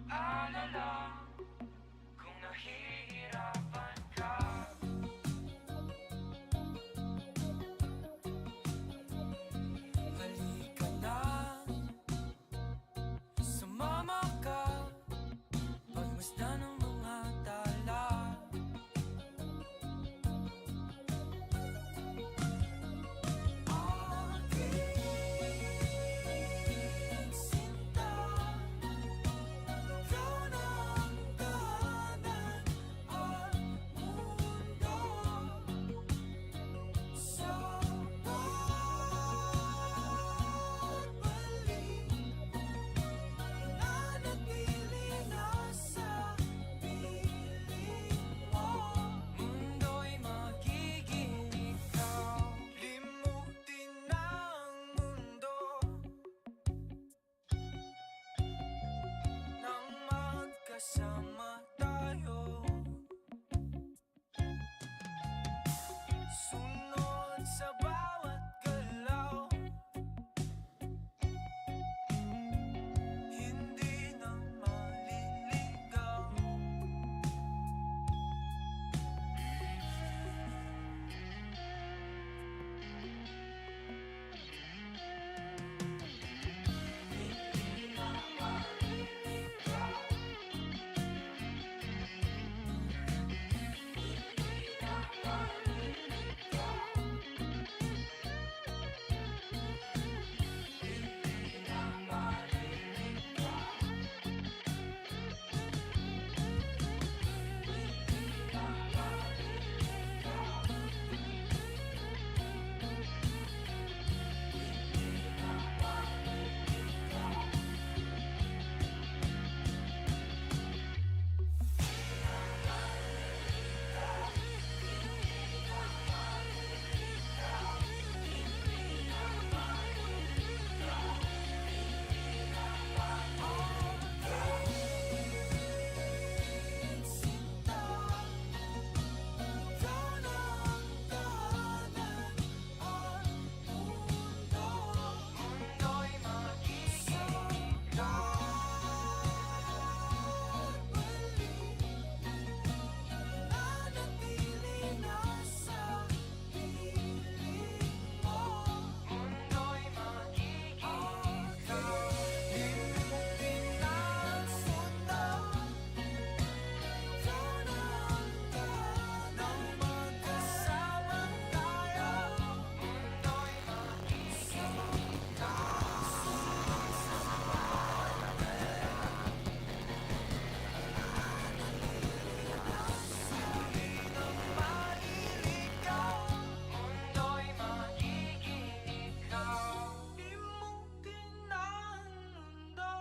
Alala kung nahihirapan ka. Halika na, sumama ka, pagmasdan ng mga tala. Aking sinta, ikaw na ang tahanan at mundo. Sa pagbalik, nanatili na sa piling mo. Mundo'y magiging ikaw. Limutin na ang mundo nang magkasama tayo. Sunod sa bawat galaw, hindi na maliligaw. Hindi na maliligaw. Hindi na maliligaw. Hindi na maliligaw. Sinta, ikaw na ang tahanan at mundo. Mundo'y magiging pagbalik, nanatili na sa piling mo. Mundo'y magiging ikaw. Limutin na ang mundo, ikaw na ang tahanan nang magkasama tayo. Mundo'y magiging maliligaw. Mundo'y magiging ikaw. Limutin na ang mundo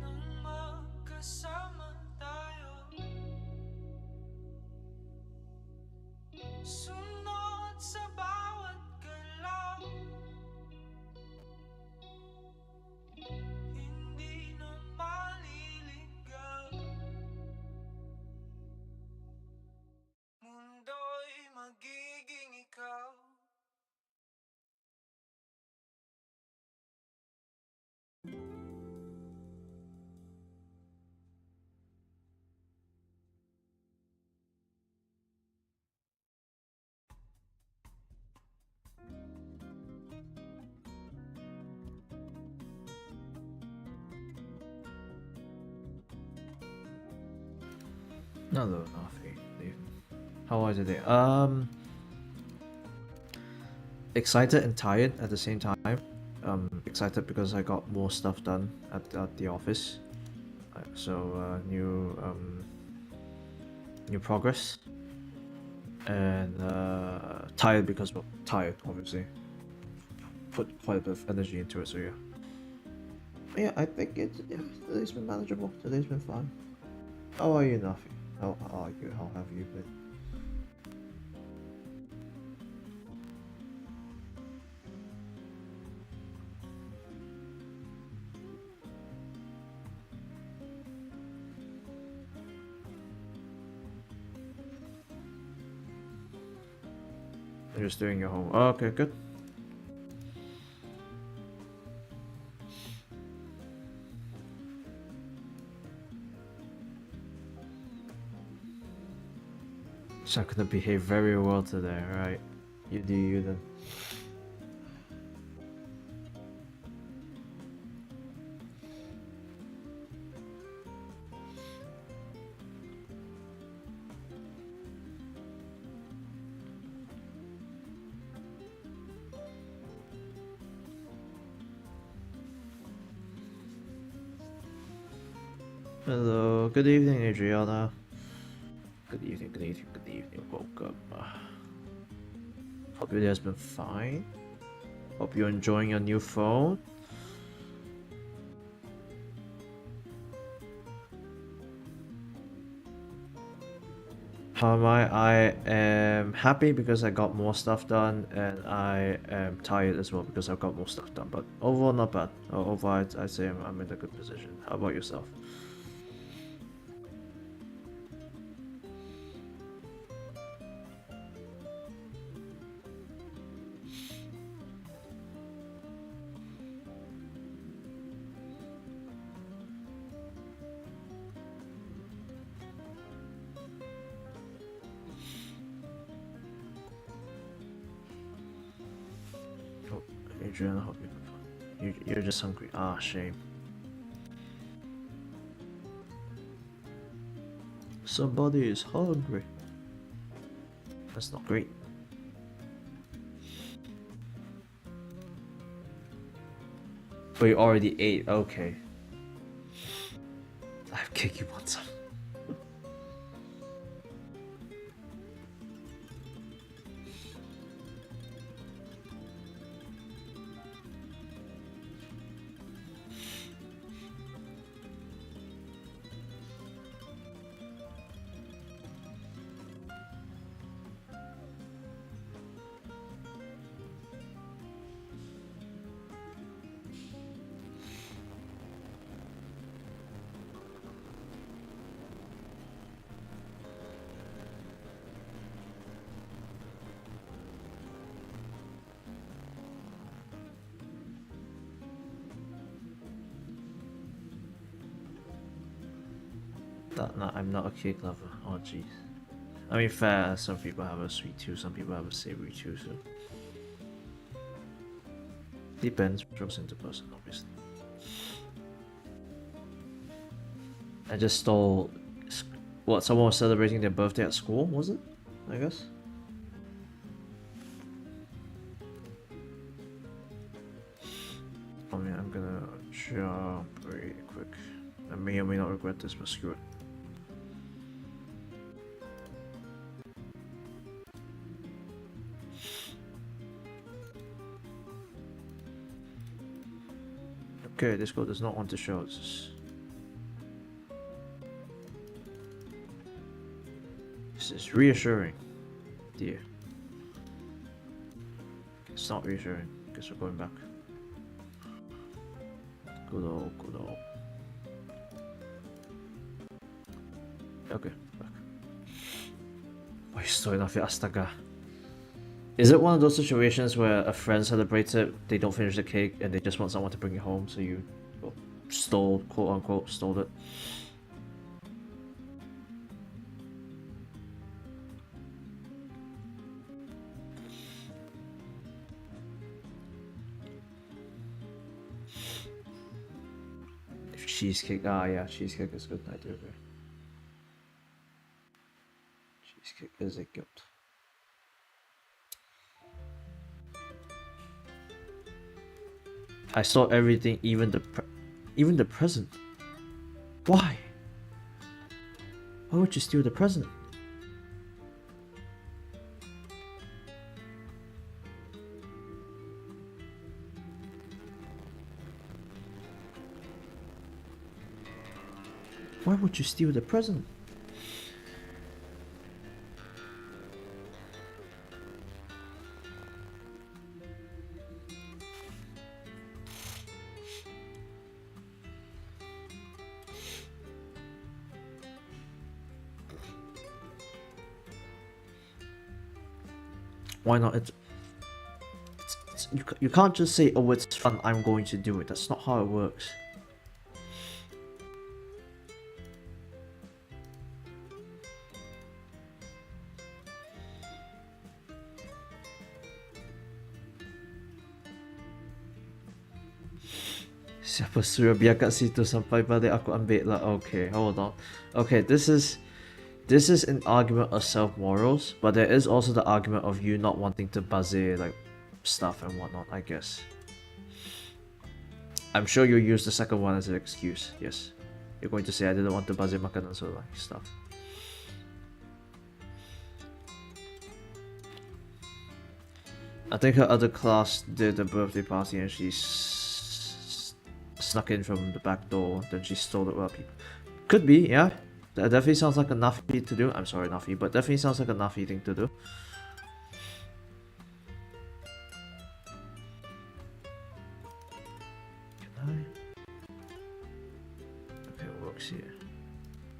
nang magkasama tayo. Sunod sa bawat galaw, hindi na maliligaw. Mundo'y magiging ikaw. Hello, Nafi. How was your day? Excited and tired at the same time. Excited because I got more stuff done at the office. So new progress. And tired because, well, tired obviously. Put quite a bit of energy into it, so yeah. But yeah, I think today's been manageable. Today's been fun. How are you, Nafi? How are you? How have you been? You're just doing your home. Oh, okay, good. So I'm gonna behave very well today, alright? You do you then. Hello, good evening, Adriana. Good evening, good evening, good evening. Welcome. Hope your day has been fine. Hope you're enjoying your new phone. I am happy because I got more stuff done, and I am tired as well because I've got more stuff done. But overall, not bad. Overall, I'd say I'm in a good position. How about yourself? Oh, Adriana, hope you're just hungry. Ah, shame. Somebody is hungry. That's not great. But you already ate. Okay. I've kicked you once. No, I'm not a cake lover. Oh, jeez. I mean, fair. Some people have a sweet tooth, some people have a savory tooth. So depends person to person, obviously. I just stole. What? Someone was celebrating their birthday at school, was it? I guess. I mean, I'm gonna jump very quick. I may or may not regret this, but screw it. Okay, this code does not want to show us. This is reassuring, dear. It's not reassuring. Guess we're going back. Good old, good old. Okay, back. Why you still enough, Astaga? Is it one of those situations where a friend celebrates it, they don't finish the cake, and they just want someone to bring it home, so you stole, quote unquote, stole it? If cheesecake, yeah, cheesecake is a good idea. Okay. Cheesecake is a gift. I saw everything, even the present. Why? Why would you steal the present? Why would you steal the present? Why not? You can't just say, oh, it's fun, I'm going to do it. That's not how it works. Siapa suruh biar kat situ sampai balik aku ambil lah. Okay, hold on. Okay, this is an argument of self-morals, but there is also the argument of you not wanting to buzzer like stuff and whatnot, I guess. I'm sure you'll use the second one as an excuse, yes. You're going to say I didn't want to buzzer makanan so like stuff. I think her other class did a birthday party and she snuck in from the back door, then she stole it while people... Could be, yeah. That definitely sounds like a Nafi to do. I'm sorry, Nafi, but definitely sounds like a Nafi thing to do. Can I? Okay, it works here.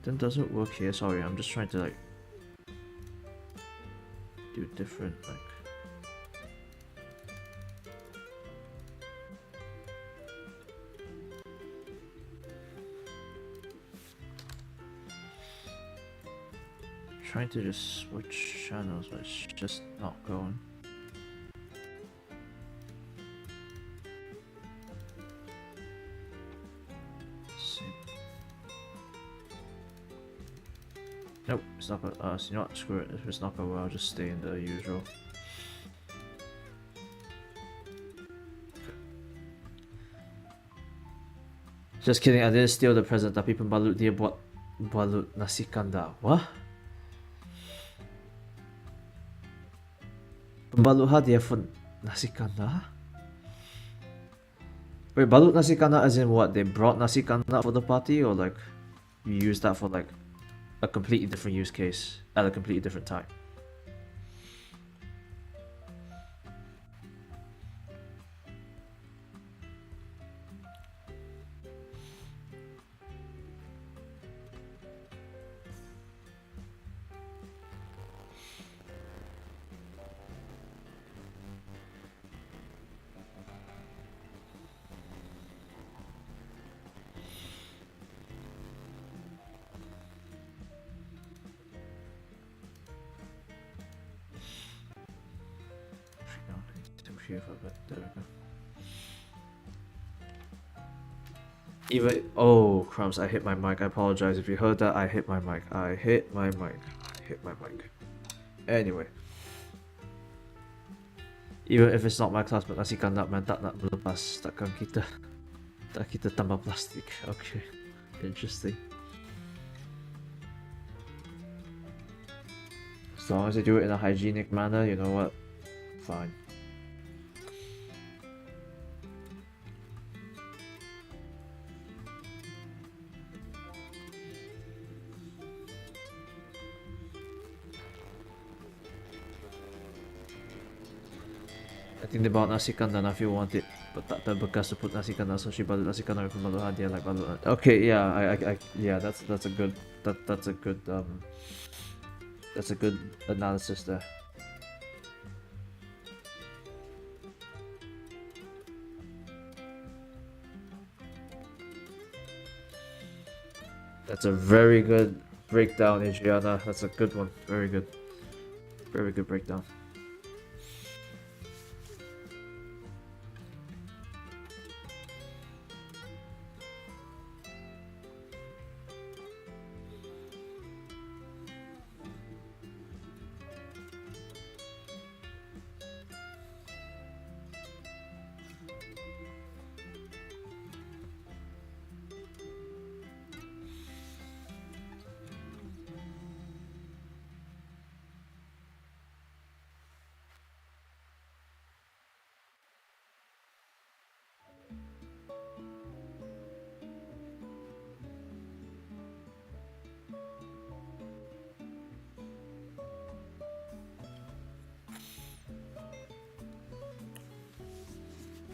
Then does it work here? Sorry, I'm just trying to like do different like... Trying to just switch channels, but it's just not going. Let's see. Nope, it's not gonna. You know what? Screw it. If it's not gonna, I'll just stay in the usual. Just kidding. I didn't steal the present. Tapi pembalut dia buat balut nasi kandar. What? Balut hadiah for nasi kandar? Wait, balut nasi kandar as in what? They brought nasi kandar for the party, or like you use that for like a completely different use case at a completely different time? Here for a bit. There we go. Even oh crumbs! I hit my mic. I apologize if you heard that. I hit my mic. I hit my mic. I hit my mic. Anyway, even if it's not my class, but nasi kandar man tak nak berlepas, takkan kita tambah plastik. Okay, interesting. As long as they do it in a hygienic manner, you know what? Fine. I think they bought nasi kandar if you want it, but tak terbekas to put nasi kandar, so she bought nasi kandar from balut hadiah like balut. Okay, yeah, yeah, that's a good that's a good analysis there. That's a very good breakdown, Adriana. That's a good one. Very good. Very good breakdown.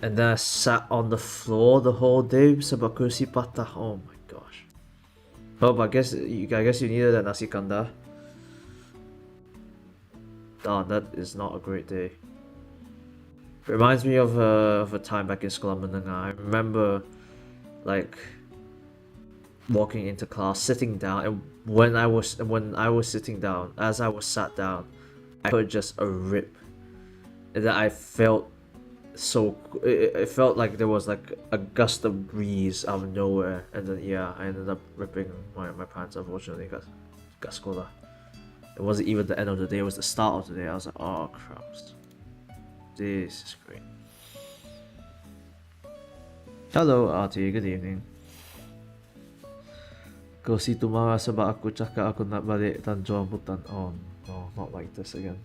And then I sat on the floor the whole day sebab kursi patah. Oh my gosh. Oh, but I guess you needed a nasi kandar. Oh, that is not a great day. Reminds me of a time back in school. I remember like walking into class, sitting down, and when I was sitting down, as I was sat down, I heard just a rip, and then I felt so it felt like there was like a gust of breeze out of nowhere, and then yeah, I ended up ripping my pants, unfortunately, because Gascola. It wasn't even the end of the day, it was the start of the day. I was like, oh crap, this is great. Hello Artie, good evening. Kasi tumara sa ba ako tsaka ako na balik tanjo butan on. No, not like this again.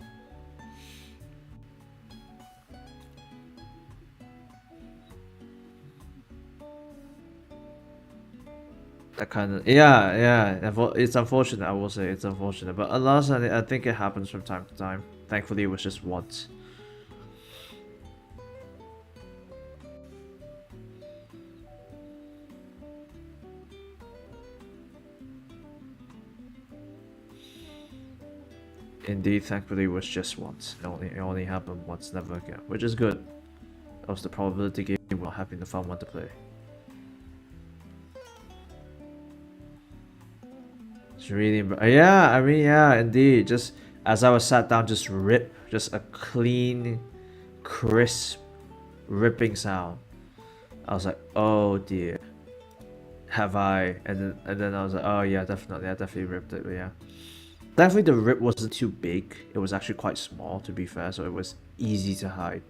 That kind of yeah. It's unfortunate. I will say it's unfortunate, but alas, I think it happens from time to time. Thankfully, it was just once. Indeed, thankfully, it was just once. It only happened once, never again, which is good. Else the probability game will having the fun one to play. It's really, yeah. I mean, yeah, indeed. Just as I was sat down, just rip, just a clean, crisp, ripping sound. I was like, oh dear, have I? And then I was like, oh yeah, definitely, I definitely ripped it. But yeah, thankfully the rip wasn't too big. It was actually quite small, to be fair, so it was easy to hide.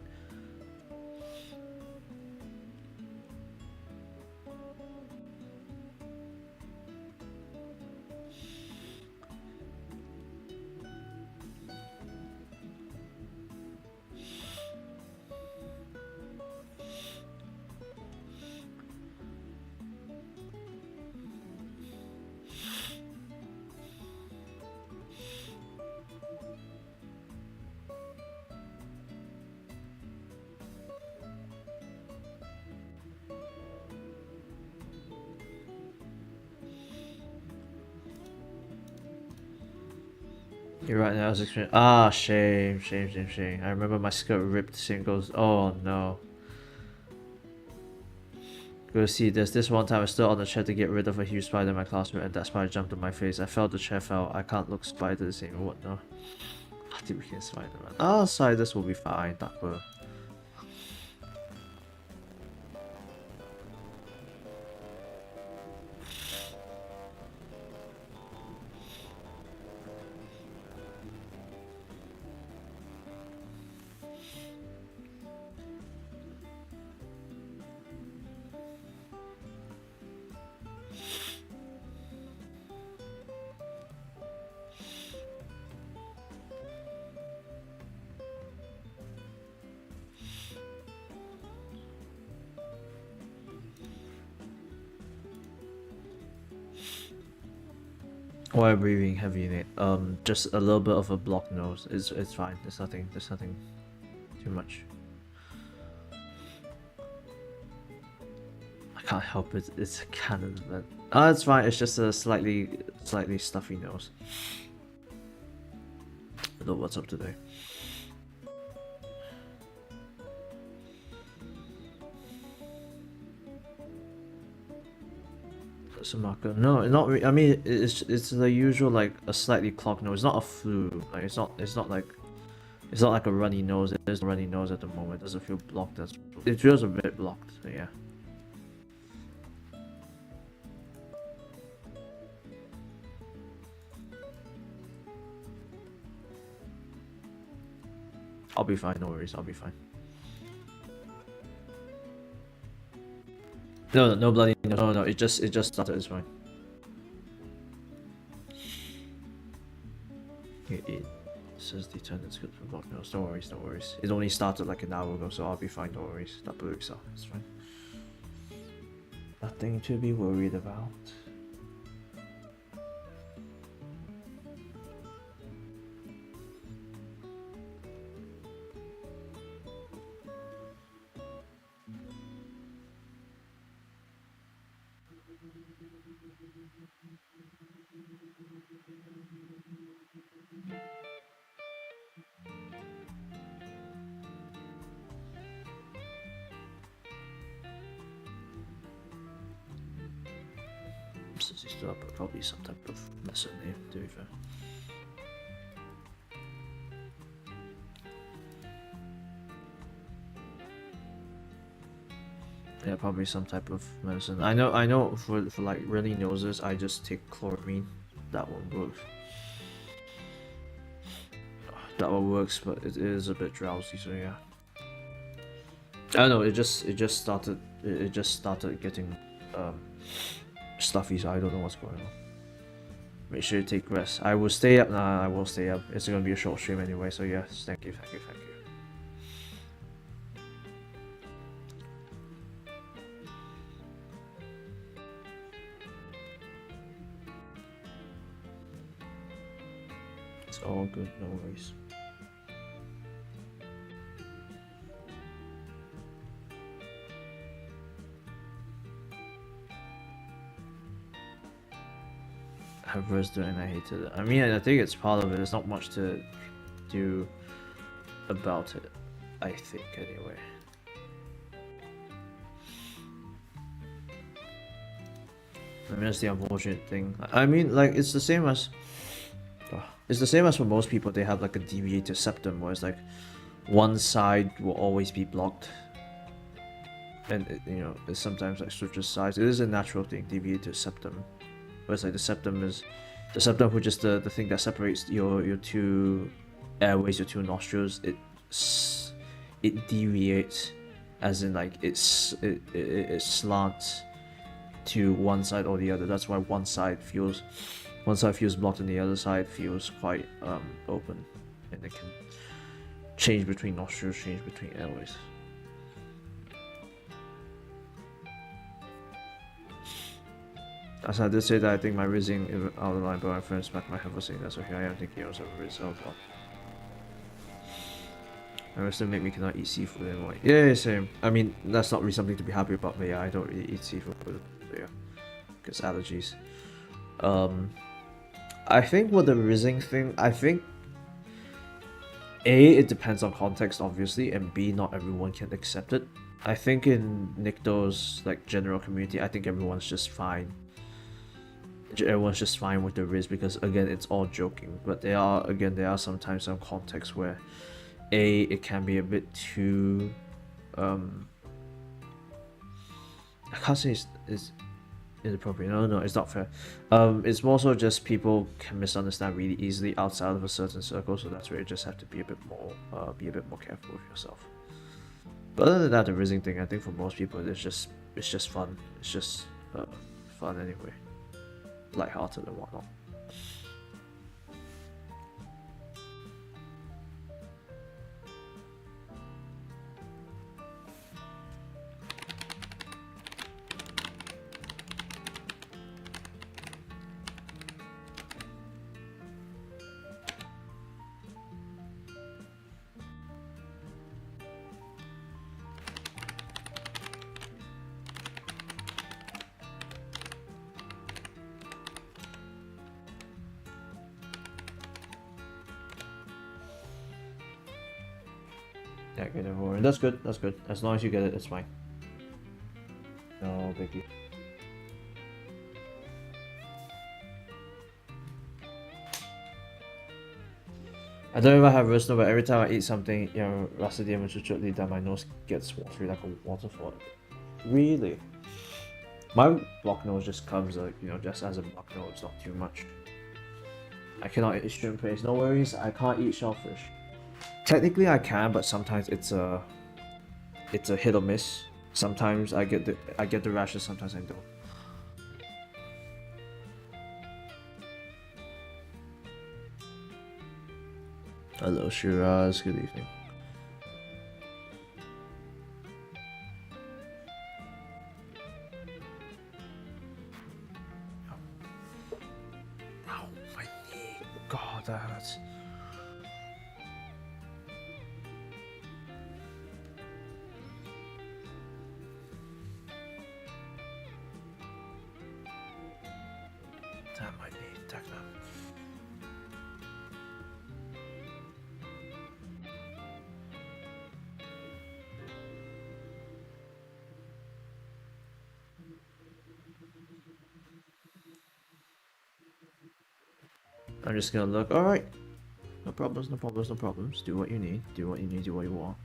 You're right now. I was experiencing. Ah, shame. I remember my skirt ripped. Singles. Oh no. Go see. There's this one time I stood on the chair to get rid of a huge spider in my classroom, and that spider jumped on my face. I felt the chair fell. I can't look spiders anymore. What no? I think we can Spider-Man. Oh, sorry. This will be fine. That will. Why breathing heavy in it? Just a little bit of a blocked nose. It's fine. There's nothing too much. I can't help it. It's a canon event. Oh, it's fine. It's just a slightly stuffy nose. I don't know what's up today. Samaka. No, not. I mean, it's the usual like a slightly clogged nose. It's not a flu. Like it's not like a runny nose. It is a runny nose at the moment. It doesn't feel blocked. It feels a bit blocked. So yeah. I'll be fine. No worries. I'll be fine. No bloody no. It just started. It's fine. It says the attendance good for block nose. Don't worries. It only started like an hour ago, so I'll be fine. Don't worry. That blew itself. It's fine. Nothing to be worried about. Since he's still up, but probably some type of lesson name, to be fair. Yeah, probably some type of medicine. I know for like runny noses, I just take chloramine. That one works. That one works, but it is a bit drowsy, so yeah. I don't know, it just started getting stuffy, so I don't know what's going on. Make sure you take rest. I will stay up. Nah, I will stay up. It's gonna be a short stream anyway, so yes, thank you. It's all good, no worries. I versed it and I hated it. I mean, I think it's part of it. There's not much to do about it, I think, anyway. I mean, that's the unfortunate thing. I mean, like, it's the same as for most people. They have like a deviated septum, where it's like one side will always be blocked, and it sometimes like switches sides. It is a natural thing, deviated septum. Where it's like the septum, which is the thing that separates your two airways, your two nostrils. It deviates, as in like it slants to one side or the other. That's why one side feels blocked and the other side feels quite open, and it can change between nostrils, change between airways. As I did say that I think my rizzing is out of line, but my friends back my head for saying that, so here I am thinking I was over Rizz. Oh god. My rest make me cannot eat seafood anymore. Yeah, same. I mean, that's not really something to be happy about, but yeah, I don't really eat seafood, but yeah, because allergies. I think with the rizzing thing, I think A, it depends on context, obviously, and B, not everyone can accept it. I think in Nikto's like general community, I think everyone's just fine. Everyone's just fine with the Rizz because again, it's all joking. But there are sometimes some contexts where A, it can be a bit too I can't say it's inappropriate. No, it's not fair. It's more so just people can misunderstand really easily outside of a certain circle, so that's where you just have to be a bit more careful with yourself. But other than that, the rizzing thing, I think for most people, it's just fun. It's just fun anyway, lighthearted and whatnot. Yeah, get it over. That's good. That's good. As long as you get it, it's fine. No biggie. I don't even have wrist, but every time I eat something, rasa diam cucutly, that my nose gets watery like a waterfall. Really? My block nose just comes just as a block nose, not too much. I cannot eat shrimp paste. No worries, I can't eat shellfish. Technically I can, but sometimes it's a hit or miss. Sometimes I get the rashes, sometimes I don't. Hello Shiraz, good evening. Ow, my knee. God, that hurts. Damn, my knee, Techno. I'm just gonna look. Alright. No problems, no problems, no problems. Do what you need, do what you need, do what you want.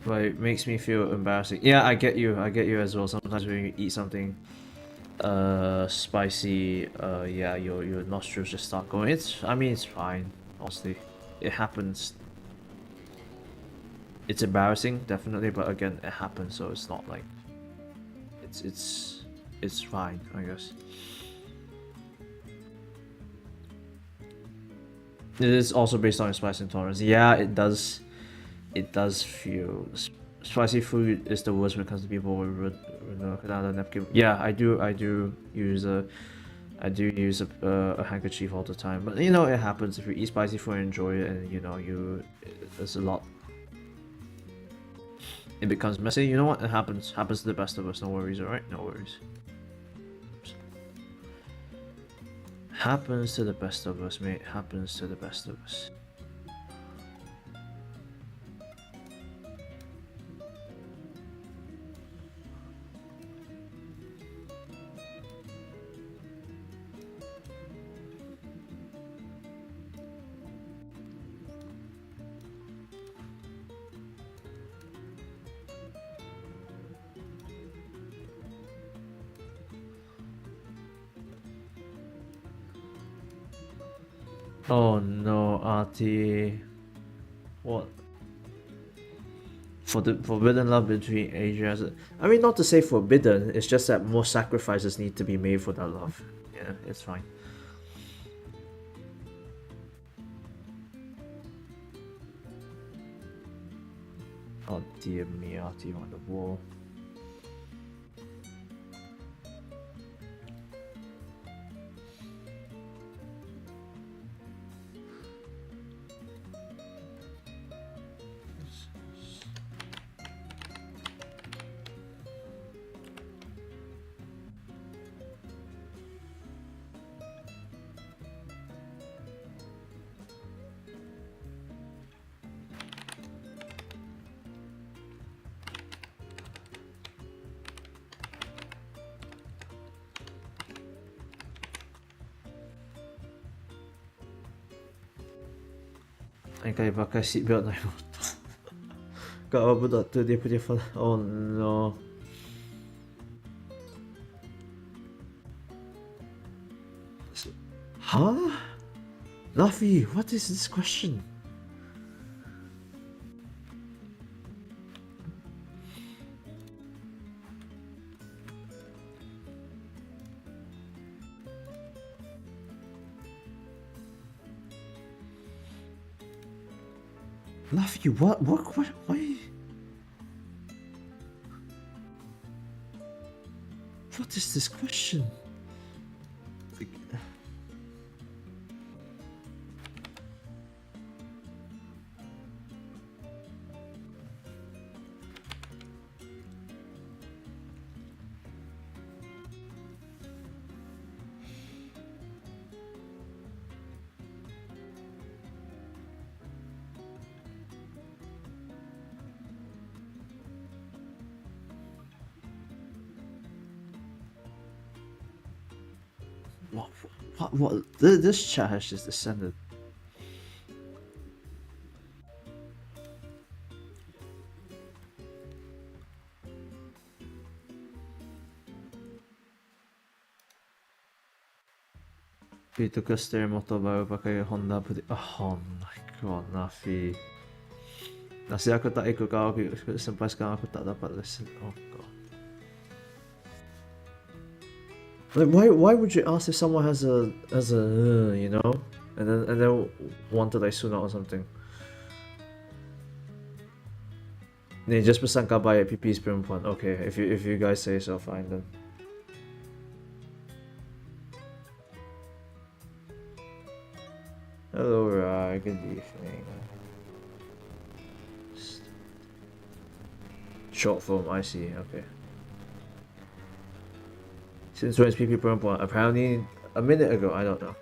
but it makes me feel embarrassing. Yeah, I get you as well. Sometimes when you eat something spicy, yeah, your nostrils just start going. I mean, it's fine, honestly. It happens. It's embarrassing, definitely, but again, it happens, so it's not like it's fine, I guess. It is also based on your spice intolerance. Yeah, it does. It does feel spicy food is the worst when it comes to people with napkin. Yeah, I do. I do use a handkerchief all the time. But you know, it happens if you eat spicy food and enjoy it, and you know, there's a lot. It becomes messy. You know what? It happens. Happens to the best of us. No worries. All right. No worries. Happens to the best of us, mate. Happens to the best of us. Oh no, Artie. What? For the forbidden love between Asians. I mean, not to say forbidden, it's just that more sacrifices need to be made for that love. Yeah, it's fine. Oh dear me, Artie on the wall. Ang kaya pakai seatbelt na yun. Kau apa tak tu dia punya oh no. Huh? Luffy, what is this question? Luffy, what, why? What is this question? What? This chat has just descended. Tukar steering motor baru pakai Honda putih. Oh my god, Nafi. Nasib aku tak ikut kau sampai sekarang aku tak dapat lesson. Oh god. Like why would you ask if someone has a you know, and then want to like Suna or something? Ni just pesan kau bayar PP perempuan. Okay, if you guys say so, fine then. Hello, Rai. Good evening. Short form, I see. Okay. Since when is PP perempuan? Apparently, a minute ago. I don't know.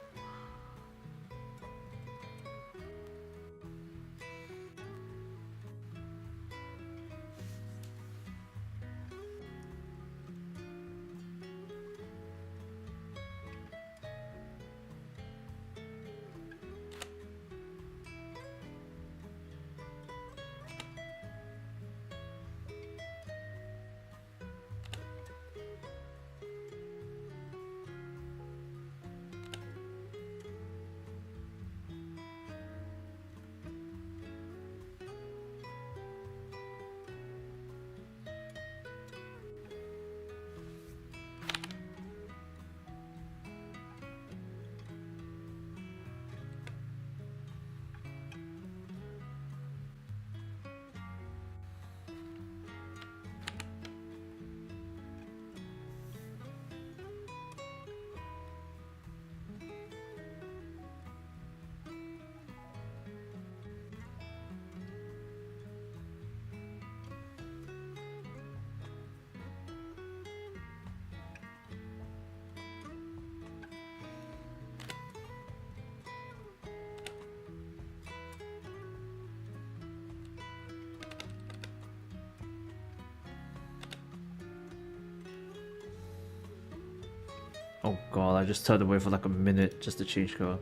Oh god, I just turned away for like a minute just to change color.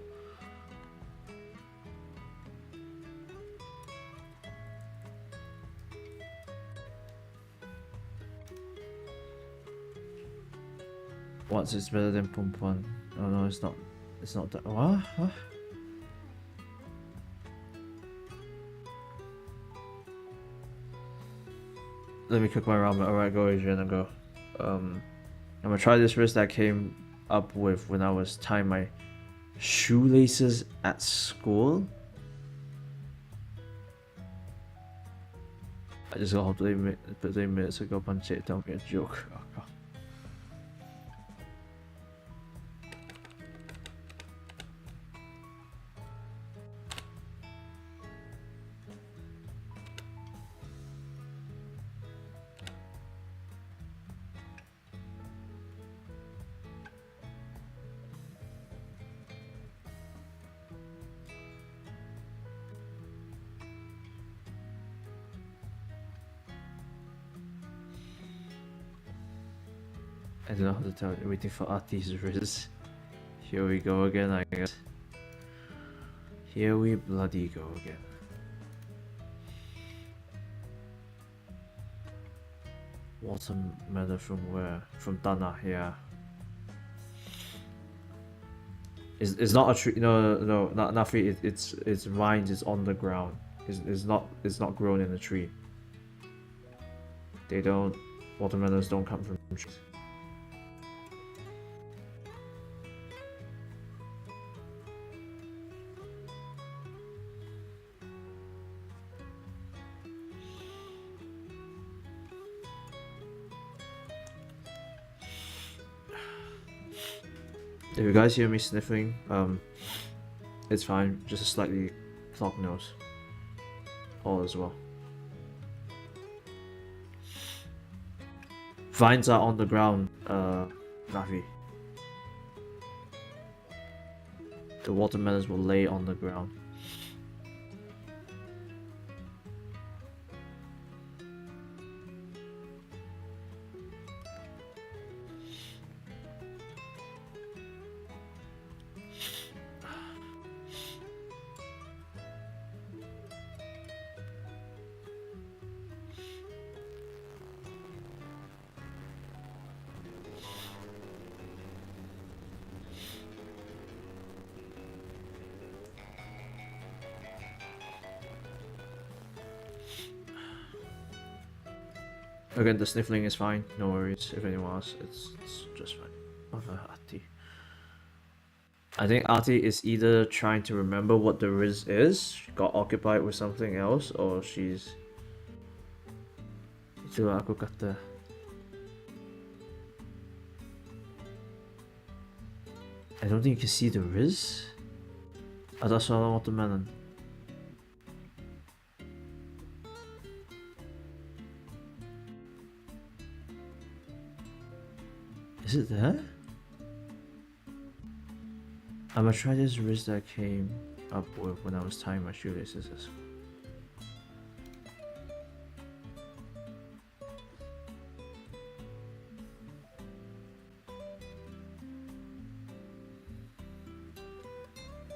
What's it's better than Pum Pum? Oh no, it's not. It's not that. What? What? Let me cook my ramen. Alright, go Adrian and go. I'm gonna try this wrist that I came up with when I was tying my shoelaces at school. I just got home 30 minutes ago, punch it, don't get a joke. Oh, God. I don't know how to tell you. Waiting for Artie's Riz. Here we go again, I guess. Here we bloody go again. Watermelon from where? From Tanah, yeah. It's not a tree. No, not free. It's vines. It's on the ground. It's not grown in a tree. They don't. Watermelons don't come from trees. If you guys hear me sniffling, it's fine. Just a slightly clogged nose. All as well. Vines are on the ground, Nafi. The watermelons will lay on the ground. Again, the sniffling is fine, no worries. If anyone else, it's just fine. Artie. I think Artie is either trying to remember what the Riz is, got occupied with something else, or she's... Itulah aku kata. I don't think you can see the Riz. Ada soalan watermelon. Is it there? I'm gonna try this wrist that I came up with when I was tying my shoelaces.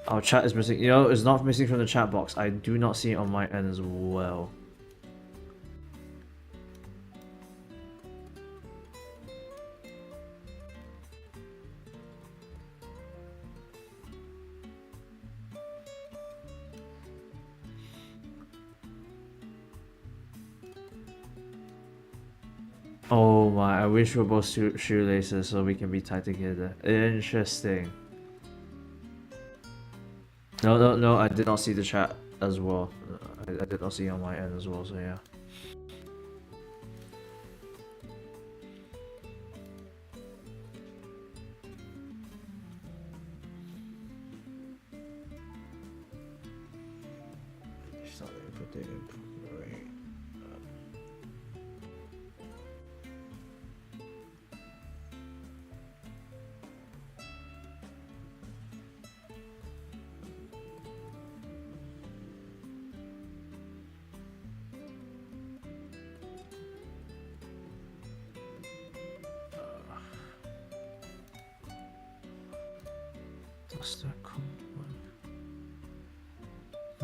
Our chat is missing. You know, it's not missing from the chat box. I do not see it on my end as well. Oh my, I wish we were both shoelaces so we can be tied together. Interesting. No, I did not see the chat as well. I did not see it on my end as well, so yeah.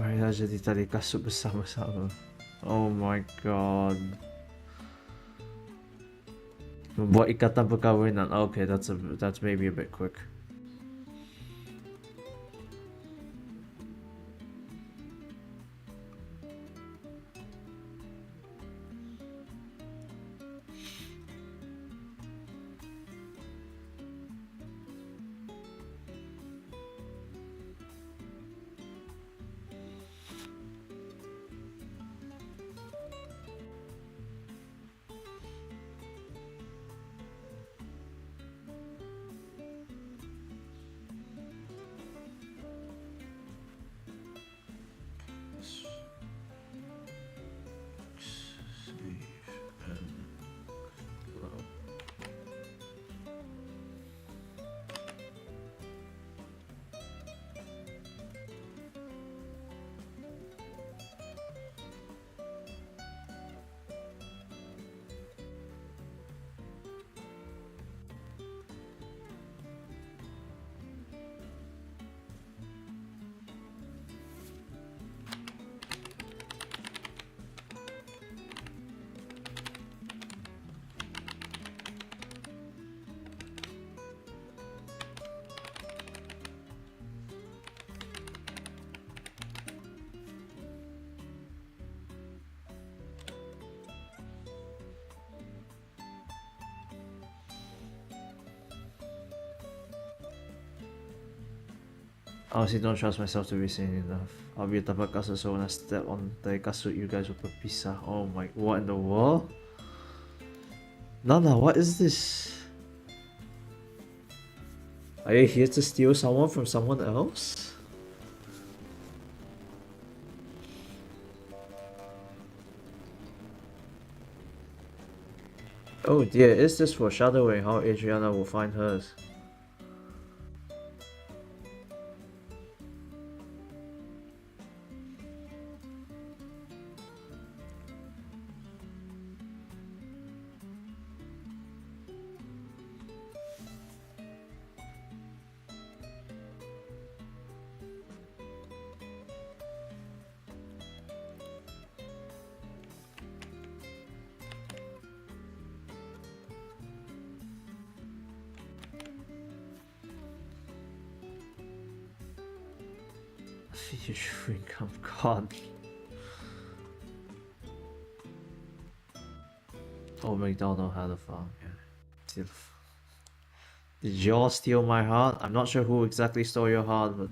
Mari aja tadi kasut bersama-sama. Oh my god. Membuat ikatan perkawinan. Okay, that's maybe a bit quick. I honestly don't trust myself to be sane enough. I'll be tapak kasut, so when I step on the kasut, you guys will berpisah. Oh my, what in the world? Nana, what is this? Are you here to steal someone from someone else? Oh dear, is this foreshadowing how Adriana will find hers? You chewing gum, God. Oh, McDonald had a farm, yeah. Did y'all steal my heart? I'm not sure who exactly stole your heart, but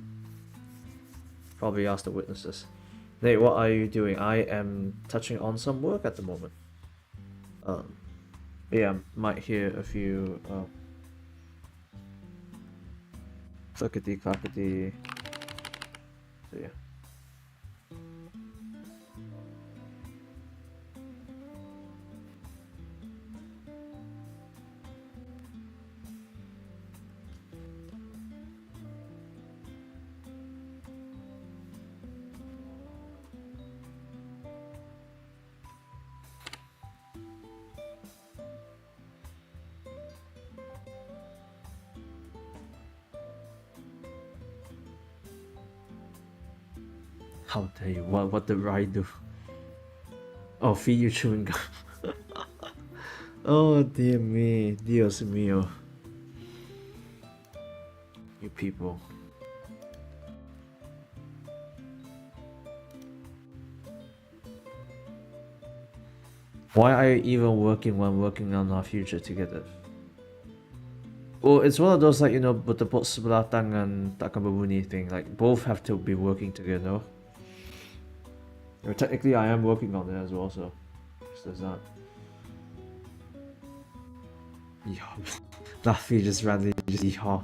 probably ask the witnesses. Nate, what are you doing? I am touching on some work at the moment. Yeah, might hear a few clickety clackety. So yeah. How dare you? What did I do? Oh, feed you chewing gum. Oh dear me, Dios mío. You people. Why are you even working when working on our future together? Well, it's one of those like, you know, bertepuk sebelah tangan takkan berbunyi thing. Like, both have to be working together. You know, technically, I am working on it as well, so there's that. Yeehaw. Laffy just randomly just yeehaw.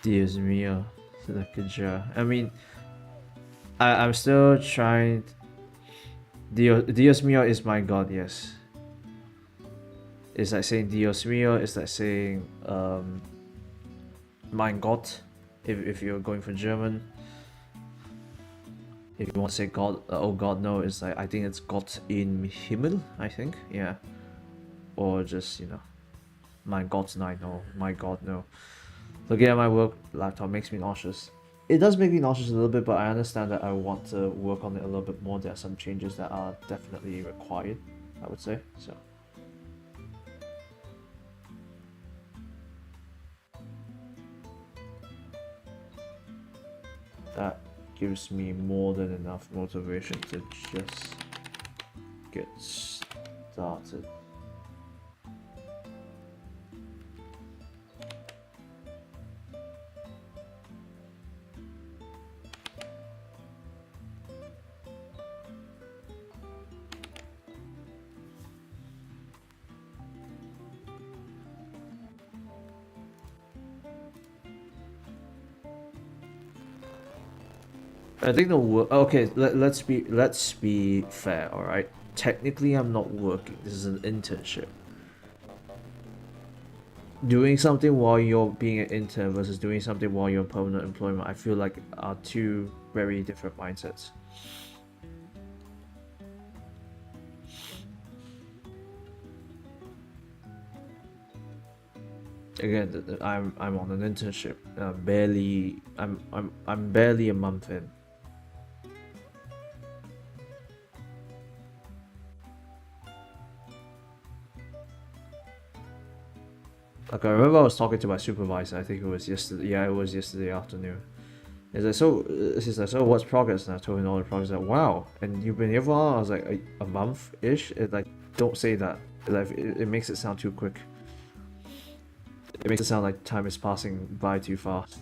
Dios mío, I mean, I'm still trying. Dios mío is my God, yes. It's like saying Dios mío, it's like saying mein Gott, if you're going for German. If you want to say God, oh God, no, it's like, I think it's Gott im Himmel, I think, yeah. Or just, mein Gott, nein, no, my God, no. Looking at my work laptop makes me nauseous. It does make me nauseous a little bit, but I understand that I want to work on it a little bit more. There are some changes that are definitely required, I would say, so. That gives me more than enough motivation to just get started. I think the work. Okay, let's be fair. All right. Technically, I'm not working. This is an internship. Doing something while you're being an intern versus doing something while you're in permanent employment, I feel like are two very different mindsets. Again, I'm on an internship. I'm barely a month in. Like, I remember I was talking to my supervisor. I think it was yesterday. Yeah, it was yesterday afternoon. He's like, she's like, so what's progress? And I told him all the progress. Like, wow, and you've been here for how long? I was like, a month ish. It like, don't say that. Like, it makes it sound too quick. It makes it sound like time is passing by too fast.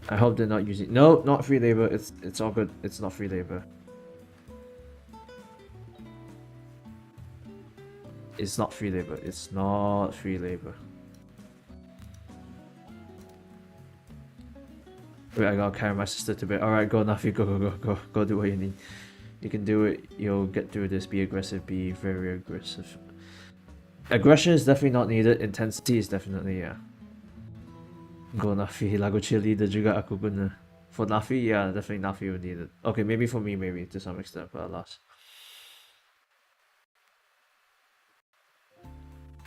I hope they're not using. No, not free labor. It's all good. It's not free labor. It's not free labor. It's not free labor. Wait, I gotta carry my sister to bed. Alright, go Nafi, go do what you need. You can do it, you'll get through this. Be aggressive, be very aggressive. Aggression is definitely not needed, intensity is definitely, yeah. Go Nafi, lagu cheerleader juga aku guna. For Nafi, yeah, definitely Nafi would need it. Okay, maybe for me, maybe to some extent, but alas.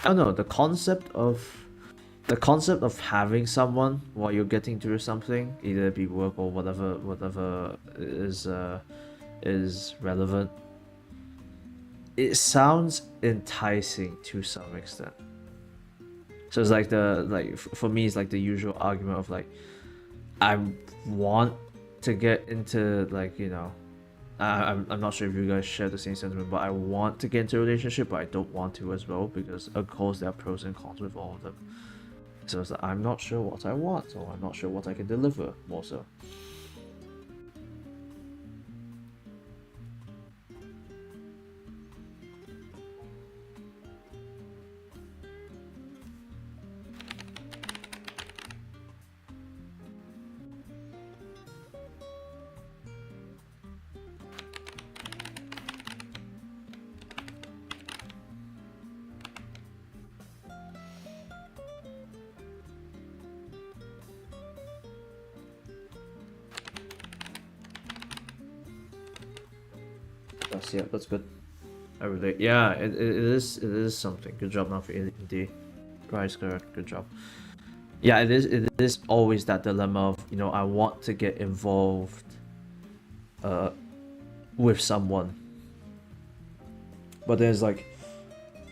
I don't know, the concept of having someone while you're getting through something, either it be work or whatever is relevant, it sounds enticing to some extent. So it's like for me, it's like the usual argument of like, I want to get into, like, I'm not sure if you guys share the same sentiment, but I want to get into a relationship, but I don't want to as well, because of course there are pros and cons with all of them. So it's like, I'm not sure what I want, or I'm not sure what I can deliver, more so. Yeah, that's good. I relate. Yeah, it is something. Good job, now for indeed. Price correct. Good job. Yeah, it is always that dilemma of, I want to get involved with someone, but there's like,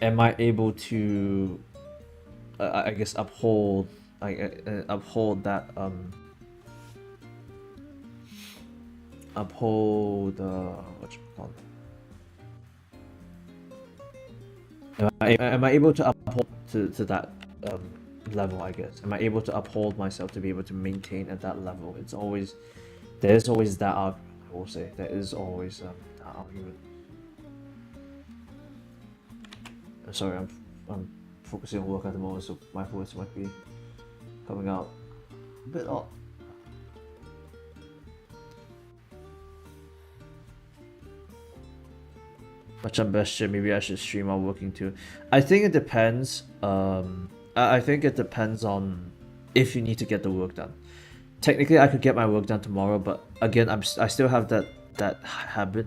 am I able to I guess uphold that what you call it? Am I able to uphold to that level, I guess? Am I able to uphold myself to be able to maintain at that level? It's always there's always that argument. I will say there is always that argument. Sorry, I'm focusing on work at the moment, so my voice might be coming out a bit odd. Much ambitious. Maybe I should stream while working too. I think it depends. I think it depends on if you need to get the work done. Technically, I could get my work done tomorrow, but again, I still have that habit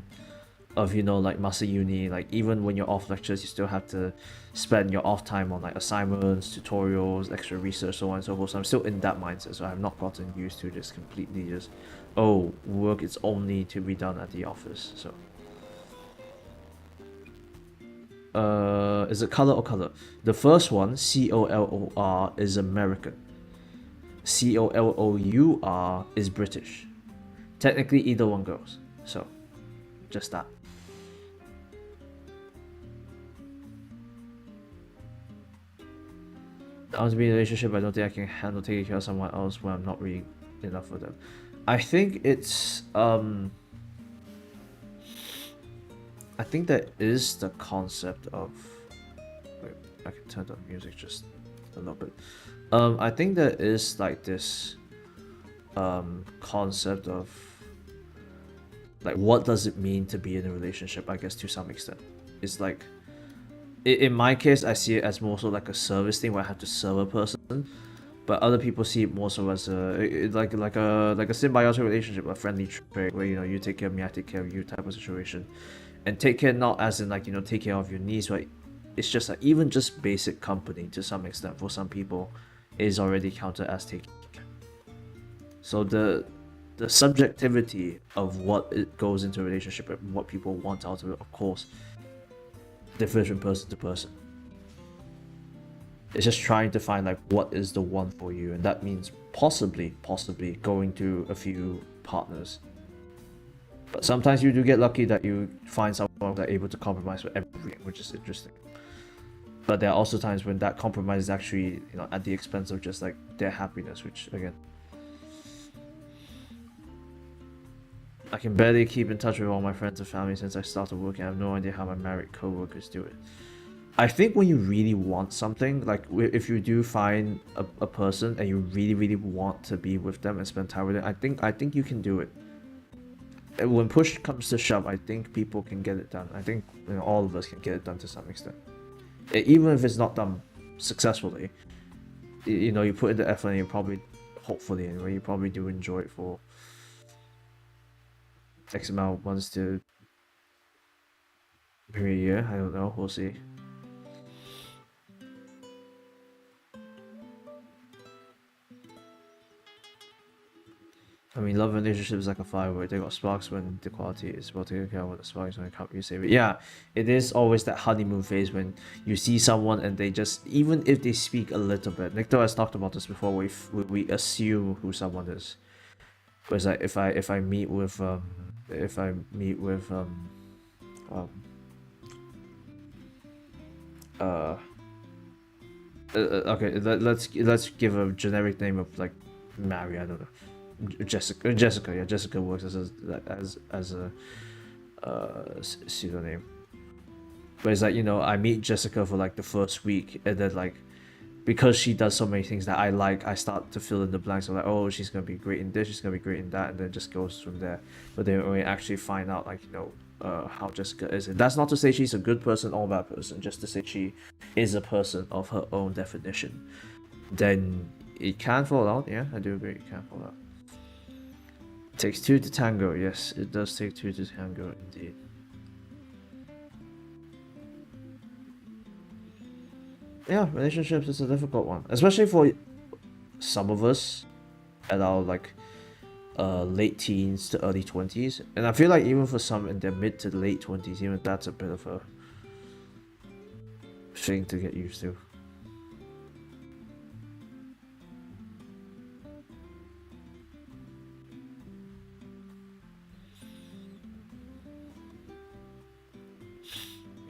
of, you know, like Master Uni. Like even when you're off lectures, you still have to spend your off time on like assignments, tutorials, extra research, so on and so forth. So I'm still in that mindset. So I've not gotten used to just completely just, oh, work is only to be done at the office. So. Is it color or color? The first one, COLOR, is American. COLOUR is British. Technically, either one goes. So, just that. I want to be in a relationship. I don't think I can handle taking care of someone else when I'm not really enough for them. I think it's I think that is the concept of. Wait, I can turn down music just a little bit. I think there is like this concept of like what does it mean to be in a relationship, I guess, to some extent. It's like in my case, I see it as more so like a service thing where I have to serve a person, but other people see it more so as a like a symbiotic relationship, a friendly trade where, you know, you take care of me, I take care of you type of situation. And take care not as in like, you know, take care of your needs, but it's just like even just basic company to some extent for some people is already counted as taking care. So the subjectivity of what it goes into a relationship and what people want out of it, of course, differs from person to person. It's just trying to find like what is the one for you, and that means possibly going to a few partners. But sometimes you do get lucky that you find someone that's able to compromise for everything, which is interesting. But there are also times when that compromise is actually, you know, at the expense of just like their happiness, which again, I can barely keep in touch with all my friends and family since I started working. I have no idea how my married co-workers do it. I think when you really want something, like if you do find a person and you really want to be with them and spend time with them, I think you can do it. When push comes to shove, I think people can get it done. I think, you know, all of us can get it done to some extent. Even if it's not done successfully, you know, you put in the effort and you probably, hopefully anyway, you probably do enjoy it for X amount of months to maybe a year. I don't know, we'll see. I mean, love and relationship is like a firework. They got sparks when the quality is well taken care of, when the sparks when it can't be saved. Yeah, it is always that honeymoon phase when you see someone and they just, even if they speak a little bit. Nicto has talked about this before. We assume who someone is. Whereas like if I meet with okay, let's give a generic name of like Mary. I don't know. Jessica, yeah, Jessica works as a pseudonym. But it's like, you know, I meet Jessica for like the first week, and then like because she does so many things that I like, I start to fill in the blanks of like, oh, she's gonna be great in this, she's gonna be great in that, and then it just goes from there. But then when we actually find out, like, you know, how Jessica is, and that's not to say she's a good person or a bad person, just to say she is a person of her own definition. Then it can fall out. Yeah, I do agree, it can fall out. Takes two to tango. Yes, it does take two to tango indeed. Yeah, relationships is a difficult one, especially for some of us at our like late teens to early 20s, and I feel like even for some in their mid to late 20s, even that's a bit of a thing to get used to.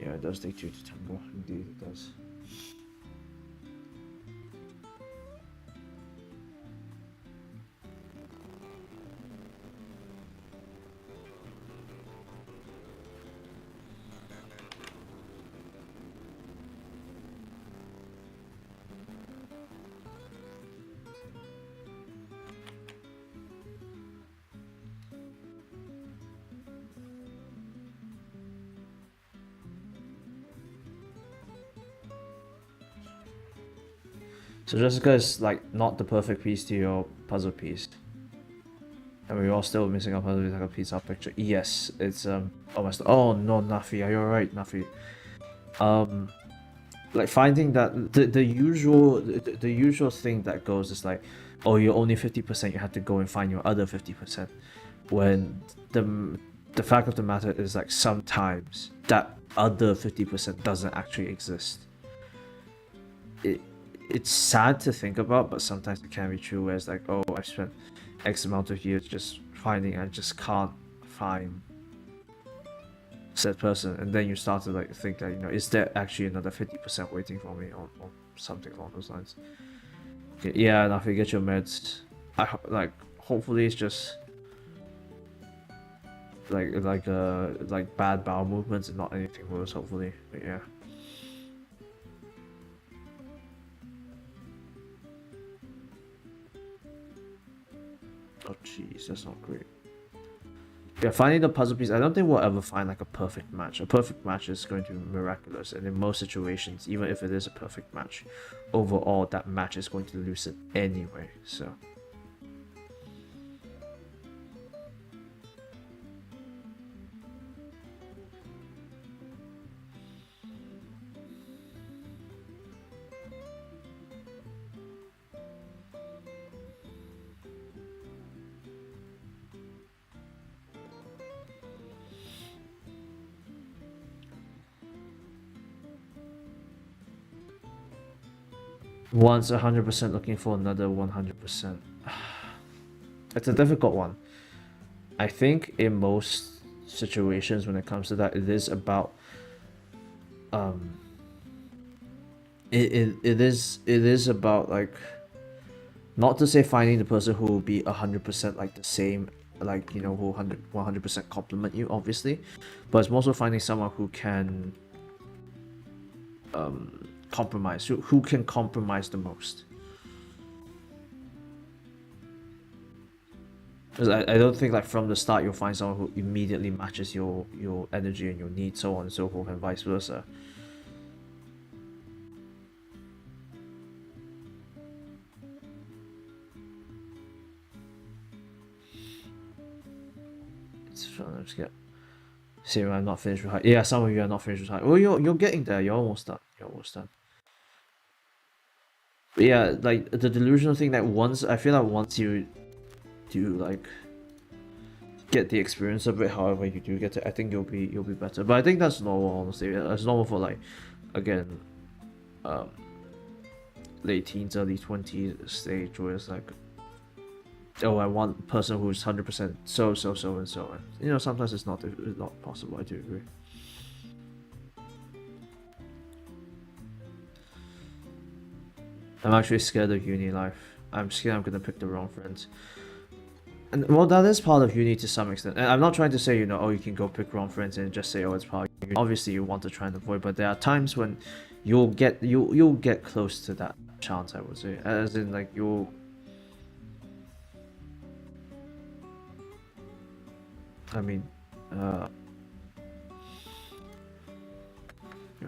Yeah, it does take two to tango. Indeed, it does. So Jessica is like not the perfect piece to your puzzle piece. And we're all still missing a puzzle like a pizza picture. Yes, it's almost. Oh no, Nafi, are you alright, Nafi? Like finding that the usual thing that goes is like, oh, you're only 50%. You have to go and find your other 50%. When the fact of the matter is like sometimes that other 50% doesn't actually exist. It's sad to think about, but sometimes it can be true. Where it's like, oh, I've spent X amount of years just finding, I just can't find said person, and then you start to like think that, you know, is there actually another 50% waiting for me, or something along those lines. Okay, yeah, now if you get your meds, like hopefully it's just like bad bowel movements and not anything worse, hopefully. But yeah. Oh jeez, that's not great. Yeah, finding the puzzle piece, I don't think we'll ever find like a perfect match. A perfect match is going to be miraculous, and in most situations, even if it is a perfect match, overall that match is going to lose it anyway, so. Once 100% looking for another 100%. It's a difficult one. I think in most situations when it comes to that, it is about it is about like, not to say finding the person who will be 100% like the same, like, you know, who 100% compliment you, obviously, but it's also finding someone who can compromise, who can compromise the most. Because I don't think like from the start you'll find someone who immediately matches your energy and your needs, so on and so forth, and vice versa. It's fun. Let's get. See, I'm not finished with high. Yeah, some of you are not finished with high. Well, you're getting there. You're almost done. You're almost done. But yeah, like the delusional thing that once I feel like once you do like get the experience of it, however you do get it, I think you'll be better. But I think that's normal, honestly. It's normal for like, again, late teens, early 20s stage where it's like, oh, I want a person who's 100% so and so, and you know, sometimes it's not possible. I do agree. I'm actually scared of uni life. I'm scared I'm gonna pick the wrong friends. And well, that is part of uni to some extent. And I'm not trying to say, you know, oh, you can go pick wrong friends and just say, oh, it's part of uni. Obviously you want to try and avoid, but there are times when you'll get close to that chance, I would say. As in like you'll, I mean, here,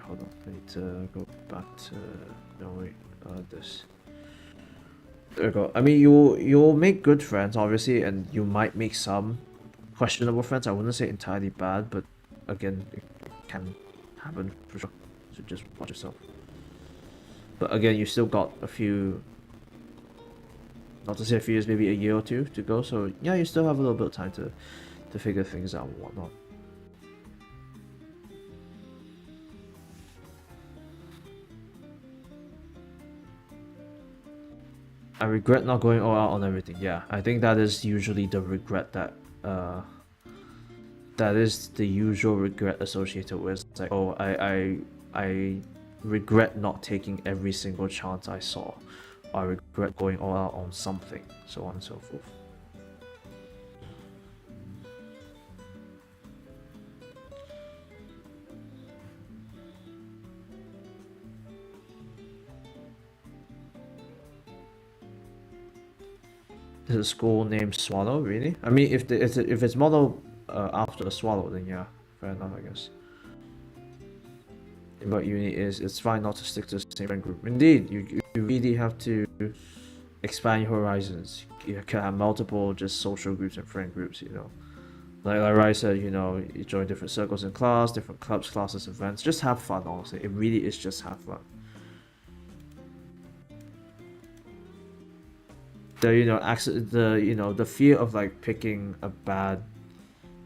hold on, I need to go back to, no wait, this. There we go. I mean, you'll make good friends, obviously, and you might make some questionable friends. I wouldn't say entirely bad, but again, it can happen for sure. So just watch yourself. But again, you still got a few, not to say a few years, maybe a year or two to go. So yeah, you still have a little bit of time to figure things out and whatnot. I regret not going all out on everything. Yeah, I think that is usually the regret that that is the usual regret associated with, it's like, oh, I regret not taking every single chance I saw. I regret going all out on something, so on and so forth. Is a school named Swallow, really? I mean, if it's modeled after a swallow, then yeah, fair enough, I guess. But uni is, it's fine not to stick to the same friend group. Indeed, you you really have to expand your horizons. You can have multiple just social groups and friend groups, you know. Like Rai said, you know, you join different circles in class, different clubs, classes, events. Just have fun, honestly. It really is just have fun. The fear of like picking a bad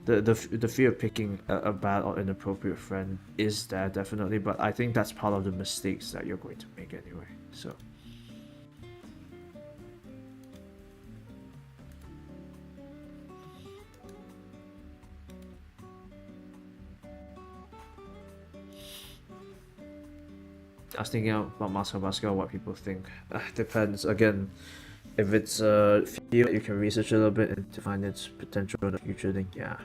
the fear of picking a bad or inappropriate friend is there definitely, but I think that's part of the mistakes that you're going to make anyway. So I was thinking about basketball, what people think. Depends. Again, if it's a field you can research a little bit and to find its potential in the future, then yeah.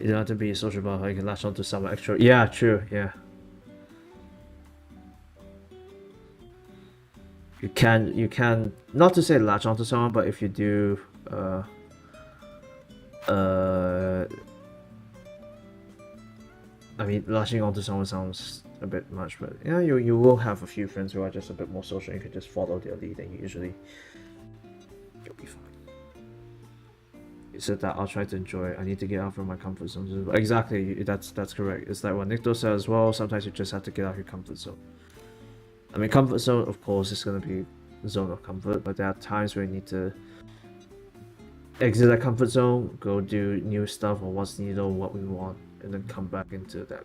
You don't have to be sociable, how you can latch onto someone extra. Yeah, true, yeah. You can not to say latch onto someone, but if you do uh I mean latching onto someone sounds a bit much, but yeah, you will have a few friends who are just a bit more social, you can just follow their lead and usually you'll be fine. You said that I'll try to enjoy. I need to get out from my comfort zone. Exactly, that's correct. It's like what Nikto said as well. Sometimes you just have to get out of your comfort zone. I mean, comfort zone, of course, is gonna be a zone of comfort, but there are times where you need to exit that comfort zone, go do new stuff or what's needed or what we want, and then come back into that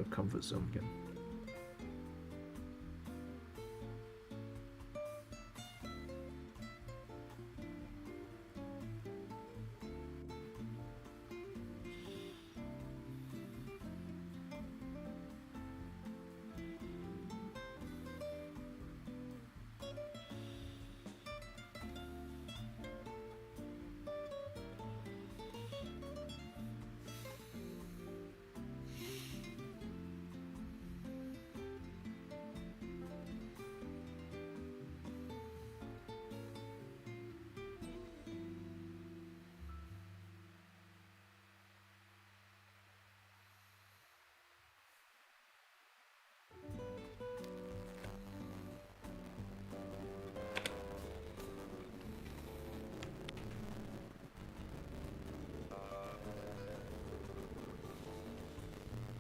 comfort zone again.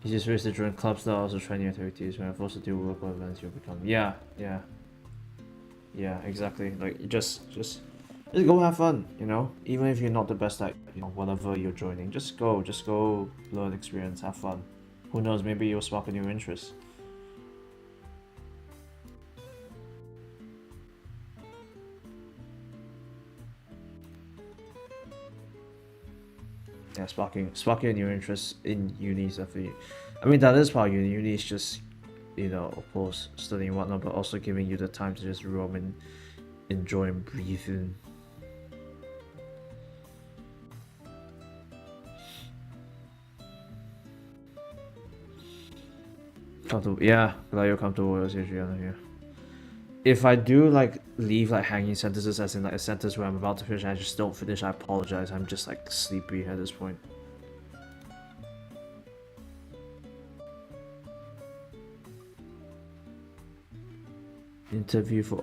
You just raise to join clubs that also try new activities. When you're forced to do local events, you'll become yeah, exactly. Like you just go have fun, you know. Even if you're not the best at whatever you're joining, just go learn, experience, have fun. Who knows? Maybe you'll spark a new interest. Yeah, sparking a new interest in uni is definitely. I mean that is part of uni. Uni is just of course studying and whatnot, but also giving you the time to just roam and enjoy and breathe in. Comfortable, yeah, glad you're comfortable with here. If I do like leave like hanging sentences, as in like a sentence where I'm about to finish and I just don't finish, I apologize. I'm just like sleepy at this point. Interview for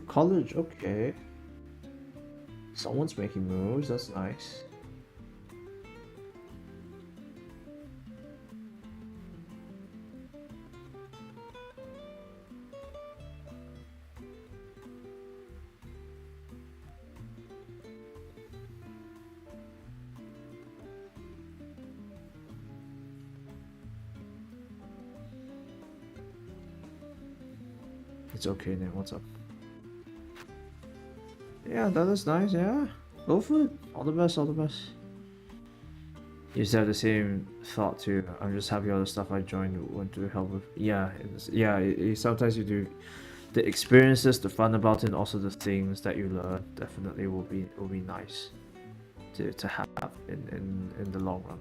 college. Okay, someone's making moves. That's nice. It's okay then. What's up? Yeah, that is nice. Yeah, go for it. All the best. All the best. You have the same thought too. I'm just happy all the stuff I joined went to help with. Yeah, sometimes you do the experiences, the fun about it, and also the things that you learn. Definitely will be nice to have in the long run.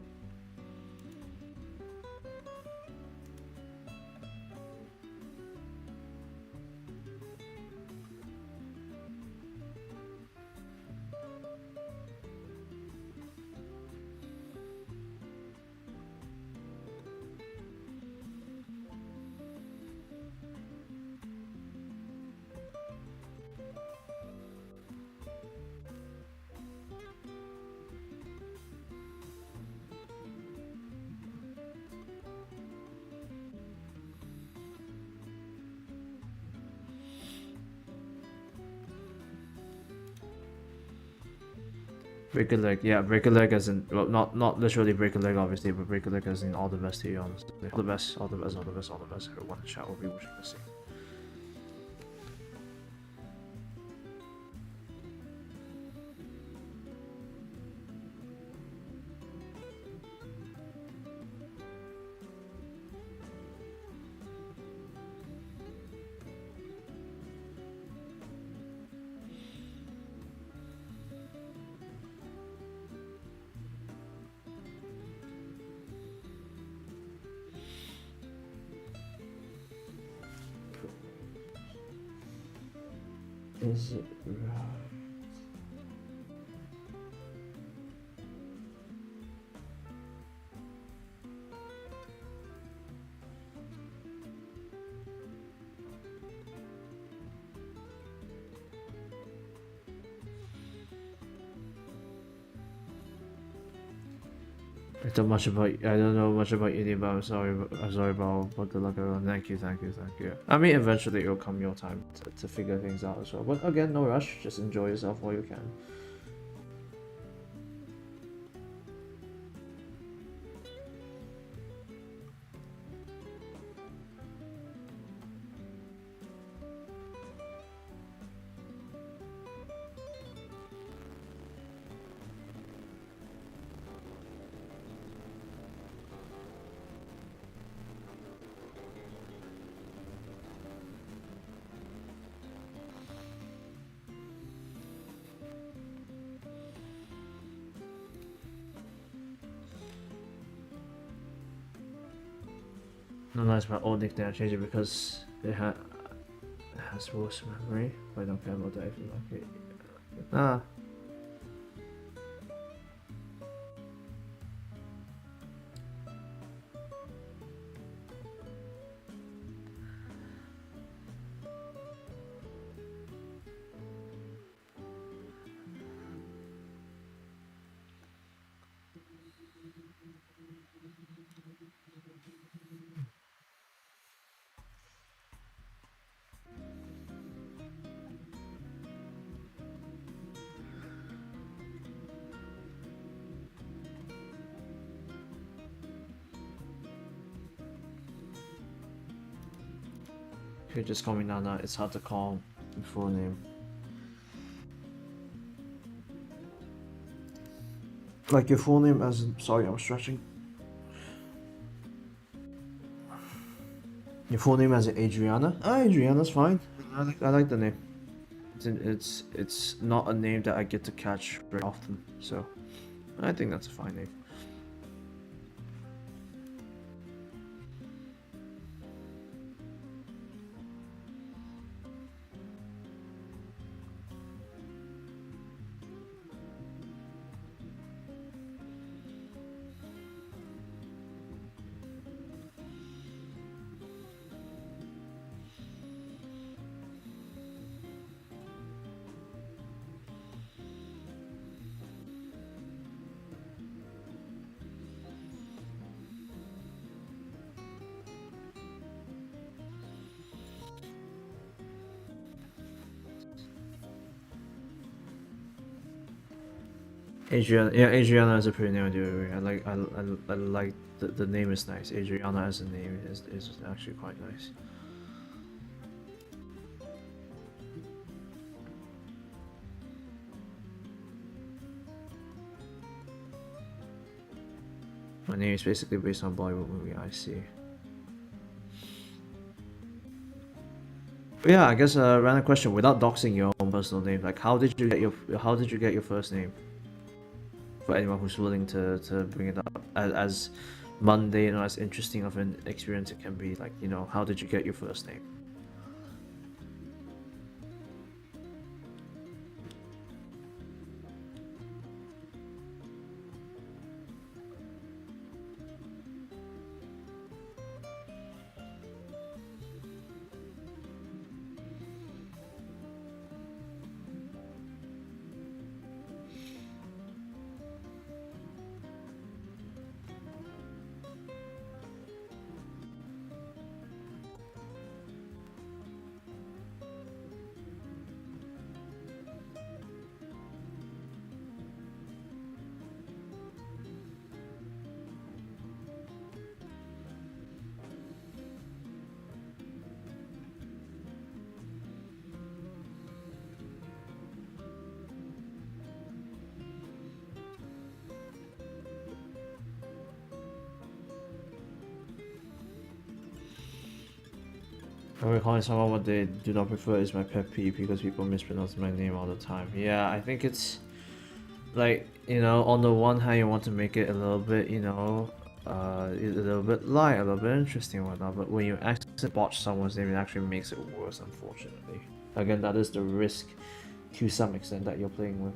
Break a leg, yeah, break a leg as in, well, not literally break a leg obviously, but break a leg as in all the best to you, honestly. All the best, all the best, all the best, all the best. Everyone in the chat will be wishing to see. Is it right? I don't know much about uni, but I'm sorry about but good luck everyone. Thank you, thank you, thank you. I mean eventually it'll come your time to figure things out as well. But again, no rush, just enjoy yourself while you can. No, that's my old nickname. I changed it because it has worse memory. But I don't care about that if you like it. Ah. You could just call me Nana. It's hard to call your full name. Like your full name as in, sorry, I'm stretching. Your full name as in Adriana? Ah, Adriana's fine. I like the name. It's not a name that I get to catch very often, so I think that's a fine name. Adriana, yeah, Adriana is a pretty name. I do agree. I like the name is nice. Adriana as a name is actually quite nice. My name is basically based on Bollywood movie. I see. But yeah, I guess random question. Without doxing your own personal name, like how did you get your first name? For anyone who's willing to bring it up as mundane or as interesting of an experience it can be, like, you know, how did you get your first name? When calling someone what they do not prefer is my pet peeve because people mispronounce my name all the time. Yeah, I think it's like, you know, on the one hand you want to make it a little bit, you know, a little bit light, a little bit interesting and whatnot, but when you actually botch someone's name, it actually makes it worse, unfortunately. Again, that is the risk to some extent that you're playing with.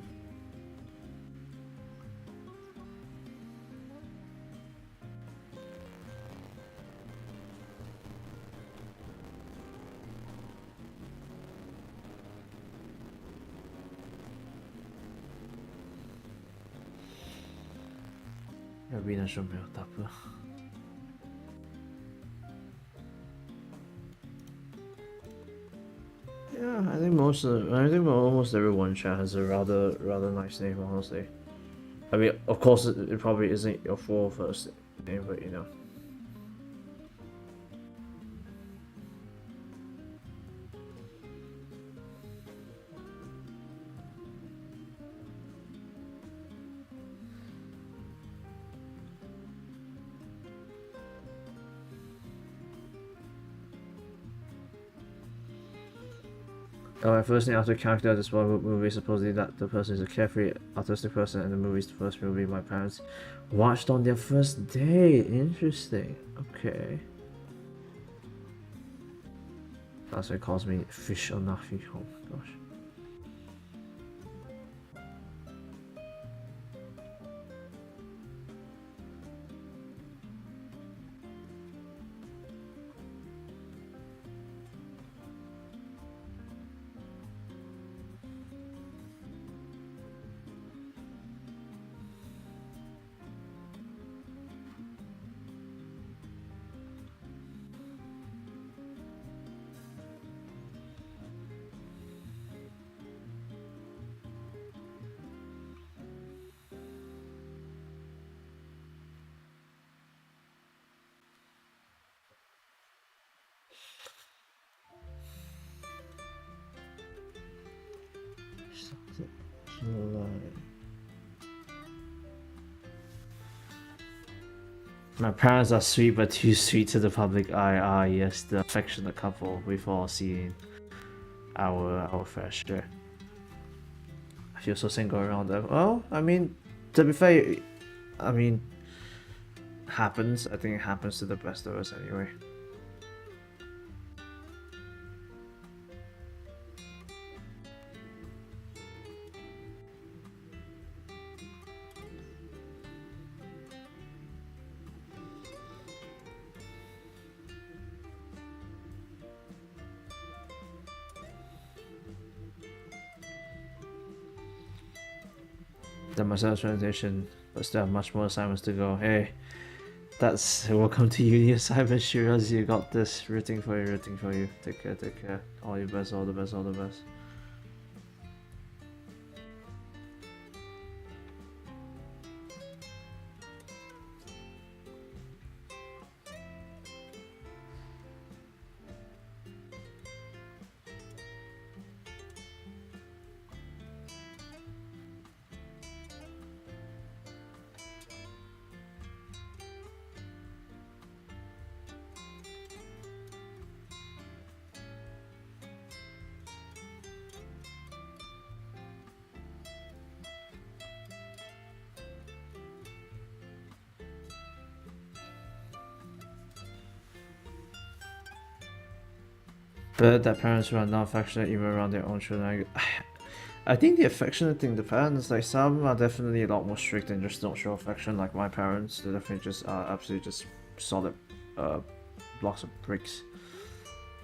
Arena 是没有大不了。Yeah, I think almost everyone chat has a rather nice name, honestly. I mean, of course, it probably isn't your full first name, but you know. My first name after character of this Bollywood movie, supposedly that the person is a carefree, autistic person, and the movie is the first movie my parents watched on their first date. Interesting. Okay. That's why it calls me fish or nafi. Oh my gosh. My parents are sweet but too sweet to the public eye. Ah, yes, the affectionate couple we've all seen our fair share. I feel so single around them. Well, I mean, to be fair, I mean, happens. I think it happens to the best of us anyway. Done my self transition, but still have much more assignments to go. Hey, that's welcome to uni assignment, Shiraz. You got this. Rooting for you, rooting for you. Take care, take care. All your best, all the best, all the best. But that parents who are not affectionate even around their own children. I think the affectionate thing depends. Like some are definitely a lot more strict and just don't show affection. Like my parents, they definitely just are absolutely just solid blocks of bricks.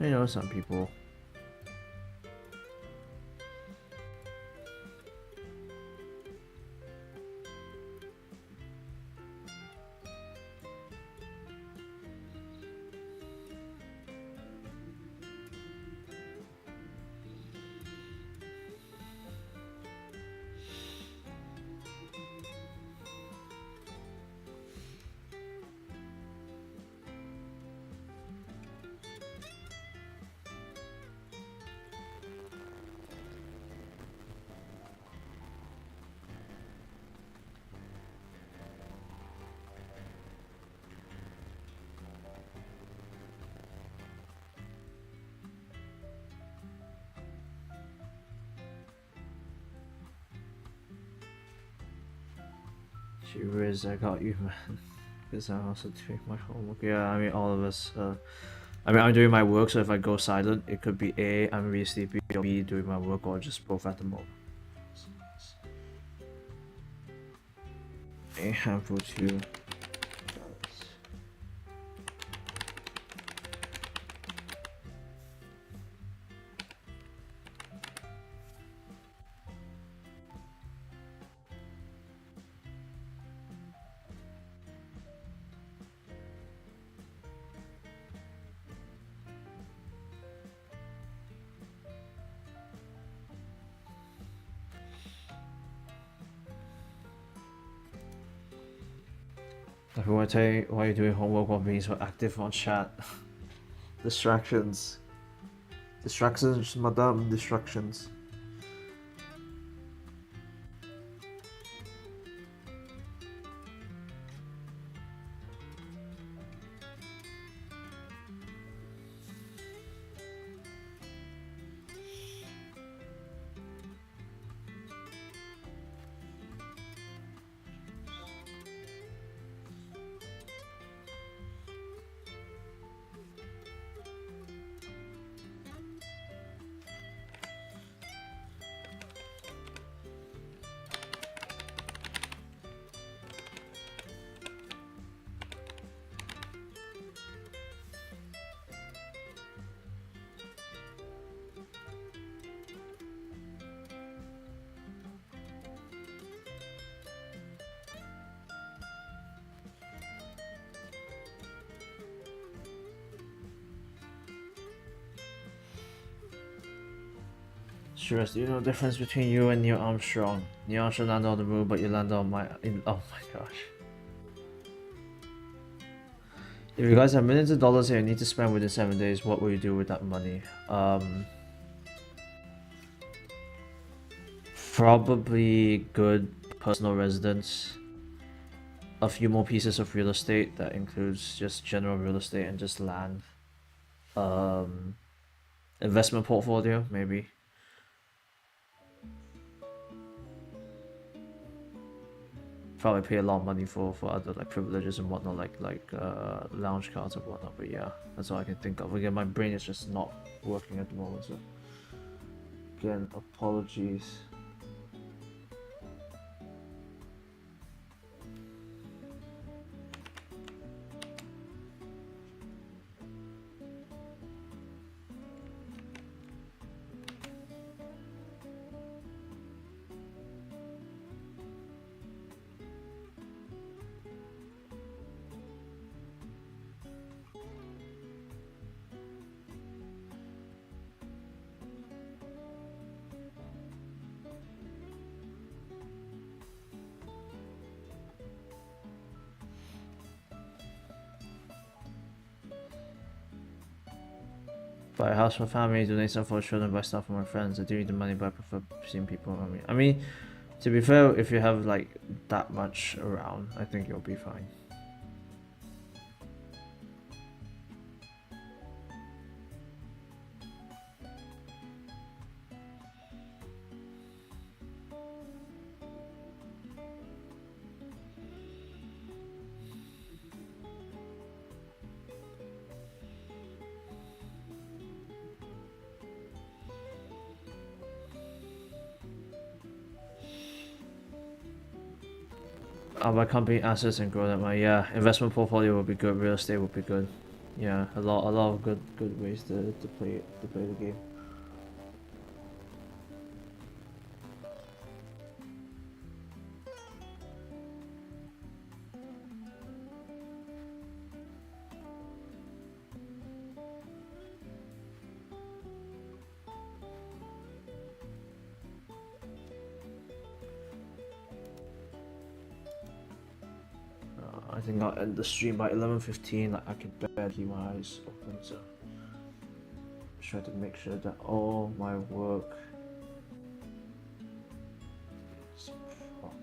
You know, some people. She Riz, I got you, man. Because I also doing my homework. Yeah, I mean, all of us. I mean, I'm doing my work, so if I go silent, it could be A, I'm really sleepy, or B, doing my work, or just both at the moment. A handful too. If you want to tell you why you're doing homework while being so active on chat. Distractions. Distractions, madame, distractions. Sure, do you know the difference between you and Neil Armstrong? Neil Armstrong landed on the moon, but you landed on oh my gosh. If you guys have millions of dollars here and need to spend within 7 days, what will you do with that money? Probably good personal residence. A few more pieces of real estate that includes just general real estate and just land. Investment portfolio, maybe. Probably pay a lot of money for other like privileges and whatnot, like lounge cards and whatnot. But yeah, that's all I can think of. Again, my brain is just not working at the moment. So again, apologies. Buy a house for family, donate stuff for children, buy stuff for my friends. I do need the money, but I prefer seeing people around me. I mean, to be fair, if you have like that much around, I think you'll be fine. Buy company assets and grow them. Yeah, investment portfolio would be good. Real estate would be good. Yeah, a lot of good ways to play the game. I think I'll end the stream by 11:15. Like I can barely keep my eyes open, so try to make sure that all my work is proper.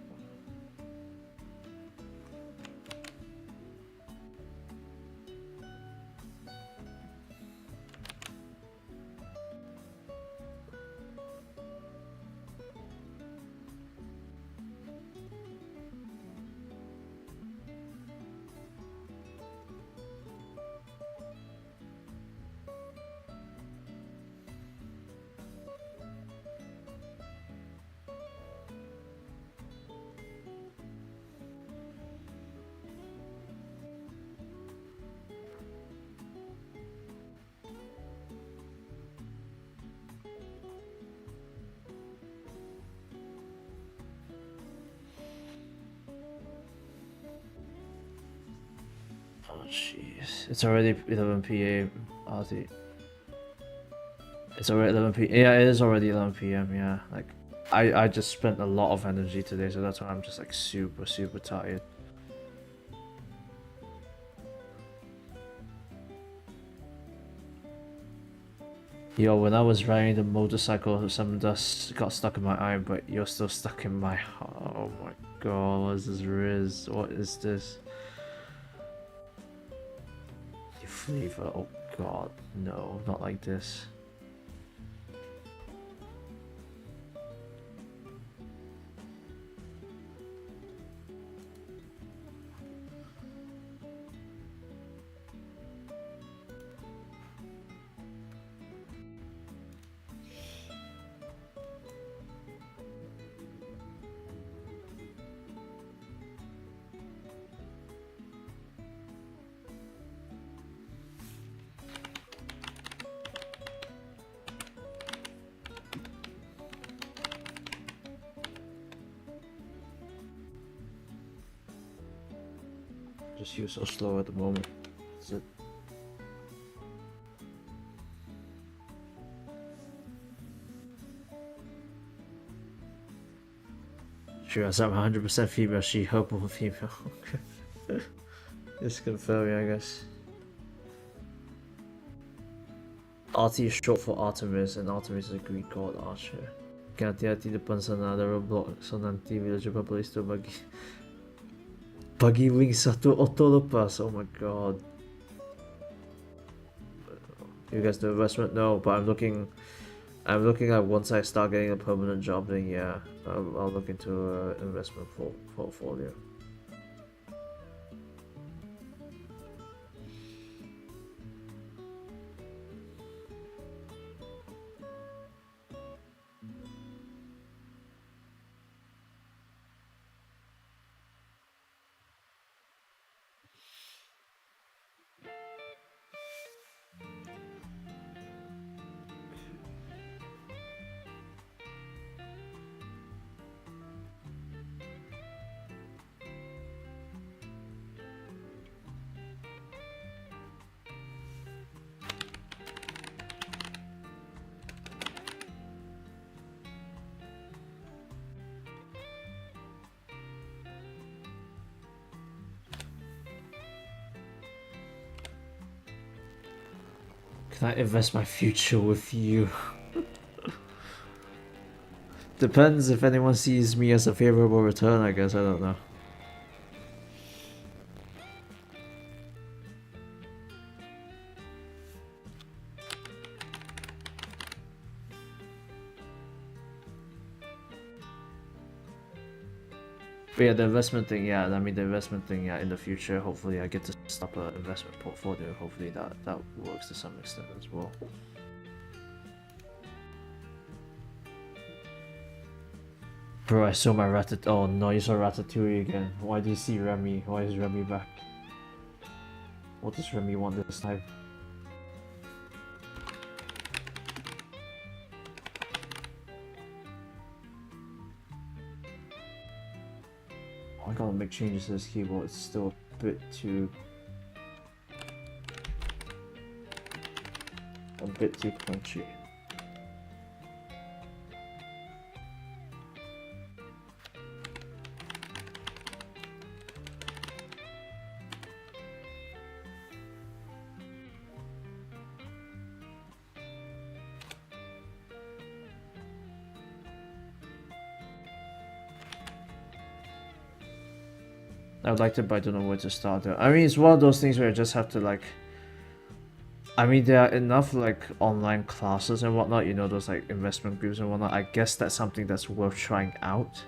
Oh jeez, it's already 11 p.m. Aussie. It's already 11 p.m. Yeah, it is already 11 p.m. Yeah, like I just spent a lot of energy today, so that's why I'm just like super tired. Yo, when I was riding the motorcycle, some dust got stuck in my eye, but you're still stuck in my. Oh my god, what is this Riz? What is this? You flavor, oh god, no, not like this. Just feel so slow at the moment. That's it. Sure, as I'm 100% female, she hope female. Just confirming, I guess. Arti is short for Artemis, and Artemis is a Greek god archer. Kaya hati-hati depan sana ada roadblock, so nanti bila coba polis tu bagi wing satu auto lepas. Oh my god. You guys do investment? No, but I'm looking at once I start getting a permanent job, then yeah, I'll look into investment portfolio. Can I invest my future with you? Depends if anyone sees me as a favorable return, I guess, I don't know. But yeah, the investment thing, yeah, I mean the investment thing, yeah, in the future, hopefully I get to stop an investment portfolio, hopefully that works to some extent as well. Bro, I saw my Ratatouille. Oh no, you saw Ratatouille again. Why do you see Remy? Why is Remy back? What does Remy want this time? Oh, I gotta make changes to this keyboard. It's still a bit too punchy. I would like to, but I don't know where to start. I mean, it's one of those things where I just have to like. I mean, there are enough like online classes and whatnot. You know, those like investment groups and whatnot. I guess that's something that's worth trying out.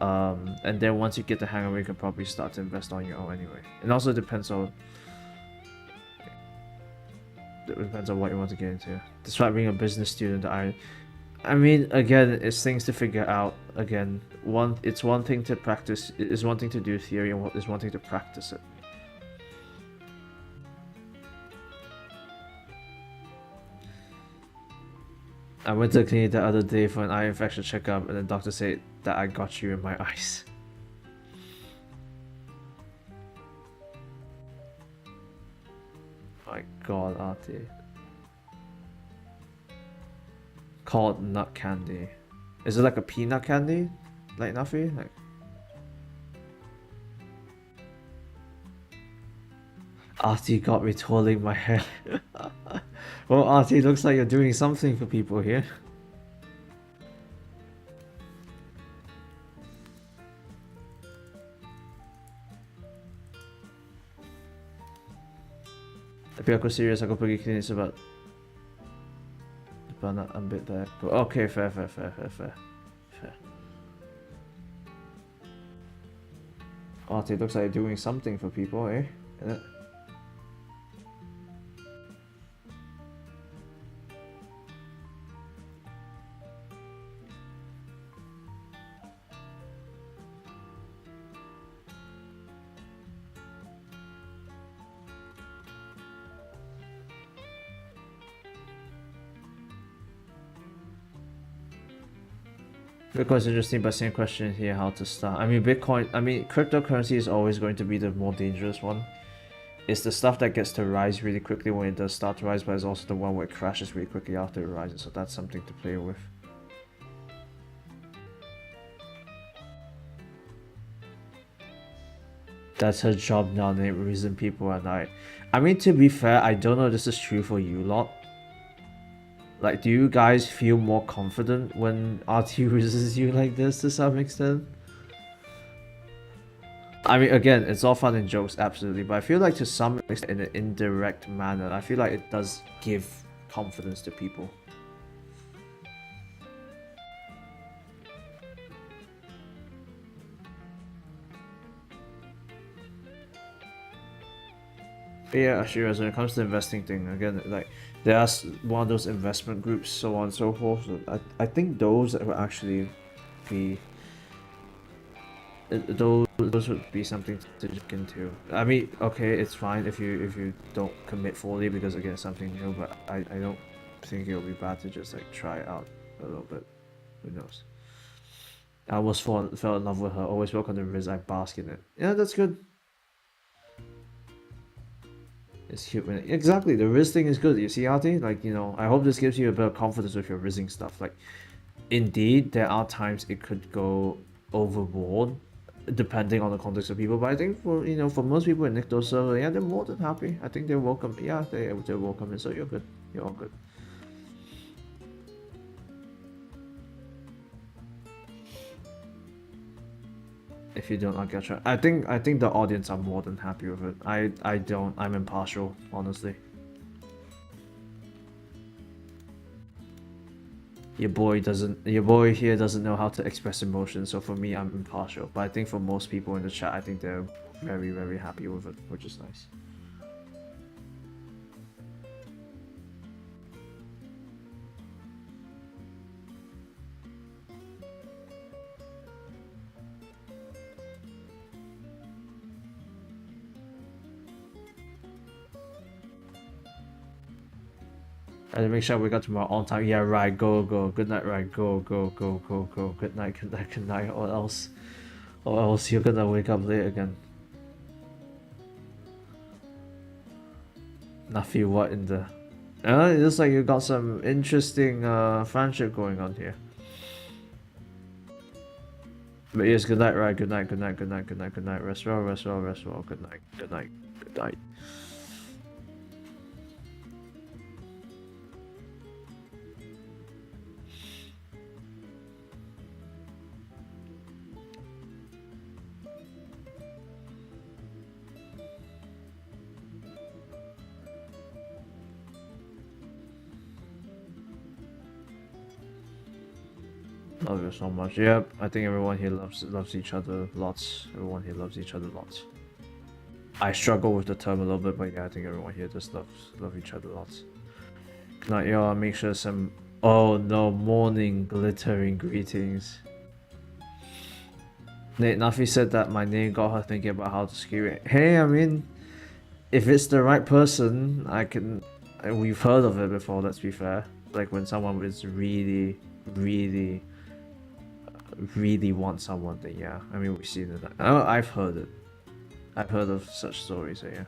And then once you get the hang of it, you can probably start to invest on your own anyway. It also depends on. It depends on what you want to get into. Despite being a business student, I mean, again, it's things to figure out. Again, it's one thing to practice. It's one thing to do theory, and it's one thing to practice it. I went to the clinic the other day for an eye infection checkup, and the doctor said that I got you in my eyes. My God, Artie. Called nut candy. Is it like a peanut candy? Like Nuffy? Like. Artie got me twirling my hair. Well, Artie, looks like you're doing something for people here. Tapi aku serius, aku pergi klinik sebab nak ambil bag. Okay, fair. Artie, looks like you're doing something for people, eh? Isn't it? Bitcoin's interesting, but same question here: how to start? I mean, cryptocurrency is always going to be the more dangerous one. It's the stuff that gets to rise really quickly when it does start to rise, but it's also the one where it crashes really quickly after it rises. So that's something to play with. That's her job now, the reason people at night. I mean, to be fair, I don't know if this is true for you lot. Like, do you guys feel more confident when RT uses you like this to some extent? I mean, again, it's all fun and jokes, absolutely, but I feel like to some extent, in an indirect manner, I feel like it does give confidence to people. But yeah, sure, when it comes to investing thing, again, like, there's one of those investment groups, so on and so forth. So I think those will actually be those would be something to look into. I mean, okay, it's fine if you don't commit fully because again, it's something new. But I don't think it'll be bad to just like try it out a little bit. Who knows? I almost fell in love with her. Always work on the Riz. I bask in it. Yeah, that's good. It's cute. Exactly, the Riz thing is good. You see, Artie? Like, you know, I hope this gives you a bit of confidence with your Rizzing stuff. Like, indeed, there are times it could go overboard, depending on the context of people. But I think for for most people in Nikto's server, yeah, they're more than happy. I think they're welcome. Yeah, they're welcome. And so you're good. You're all good. If you don't like Gacha, I think the audience are more than happy with it. I don't. I'm impartial, honestly. Your boy here doesn't know how to express emotion, so for me, I'm impartial. But I think for most people in the chat, I think they're very, very happy with it, which is nice. And make sure we got tomorrow on time. Yeah, right. Go, go. Good night, right. Go, go, go, go, go. Good night, good night, good night. Or else you're gonna wake up late again. Nafi, what in the? It looks like you got some interesting friendship going on here. But yes, good night, right? Good night, good night, good night, good night, good night. Rest well, rest well, rest well. Good night, good night, good night. Love you so much. Yep, I think everyone here loves each other lots. Everyone here loves each other lots. I struggle with the term a little bit, but yeah, I think everyone here just love each other lots. Good night, y'all. Make sure some. Oh no, morning glittering greetings. Nate Nafi said that my name got her thinking about how to skew it. Hey, I mean, if it's the right person, I can. We've heard of it before. Let's be fair. Like when someone is really, really want someone, then yeah. I mean, we've seen it. I've heard it. I've heard of such stories, so yeah.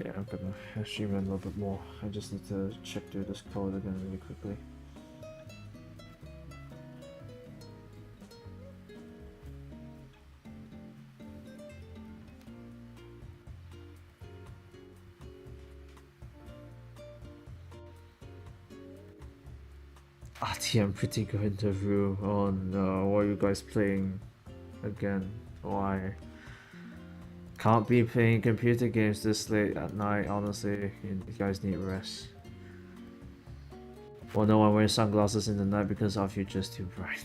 Yeah, I'm gonna stream a little bit more. I just need to check through this code again really quickly. I'm pretty good interview. Oh no, what are you guys playing again? Why? Can't be playing computer games this late at night, honestly. You guys need rest. Well, no, I'm wearing sunglasses in the night because our future's too bright.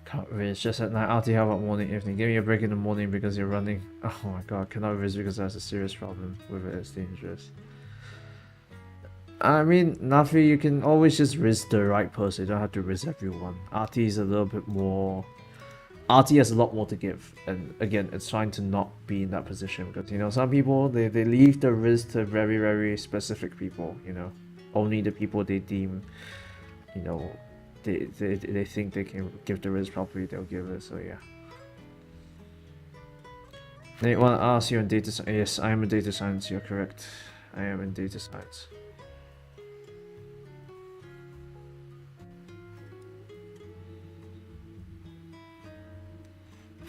Can't risk just at night. RT, how about morning, evening? Give me a break in the morning because you're running. Oh my god, cannot risk because that's a serious problem with it. It's dangerous. I mean, Nafi, you can always just risk the right person. You don't have to risk everyone. RT is a little bit more. RT has a lot more to give, and again, it's trying to not be in that position because you know some people they leave the risk to very specific people. You know. only the people they deem, you know, they think they can give the risk properly, they'll give it. So yeah. They want to ask you on data science. Yes, I am in data science. You're correct. I am in data science.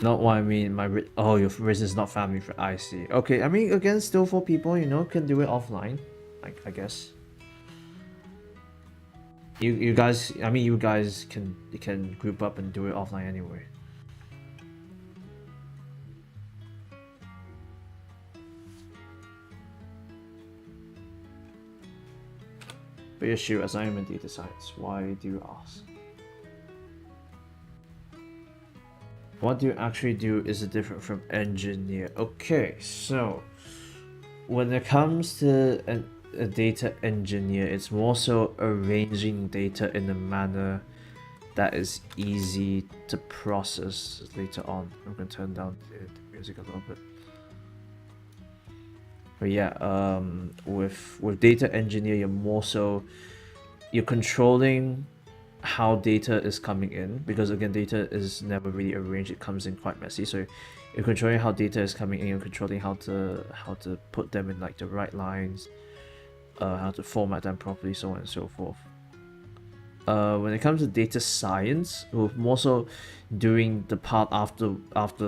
Not what I mean. Oh, your risk is not family for. I see. Okay, I mean again, still for people, you know, can do it offline. I guess. You guys. I mean, you guys can group up and do it offline anyway. But yeah, sure, as I am in data science, why do you ask? What do you actually do is it different from engineer? Okay, so when it comes to a data engineer, it's more so arranging data in a manner that is easy to process later on. I'm gonna turn down the music a little bit. But yeah, with data engineer, you're controlling how data is coming in, because again, data is never really arranged. It comes in quite messy. So you're controlling how data is coming in. You're controlling how to put them in like the right lines, how to format them properly, so on and so forth. When it comes to data science, we're more so doing the part after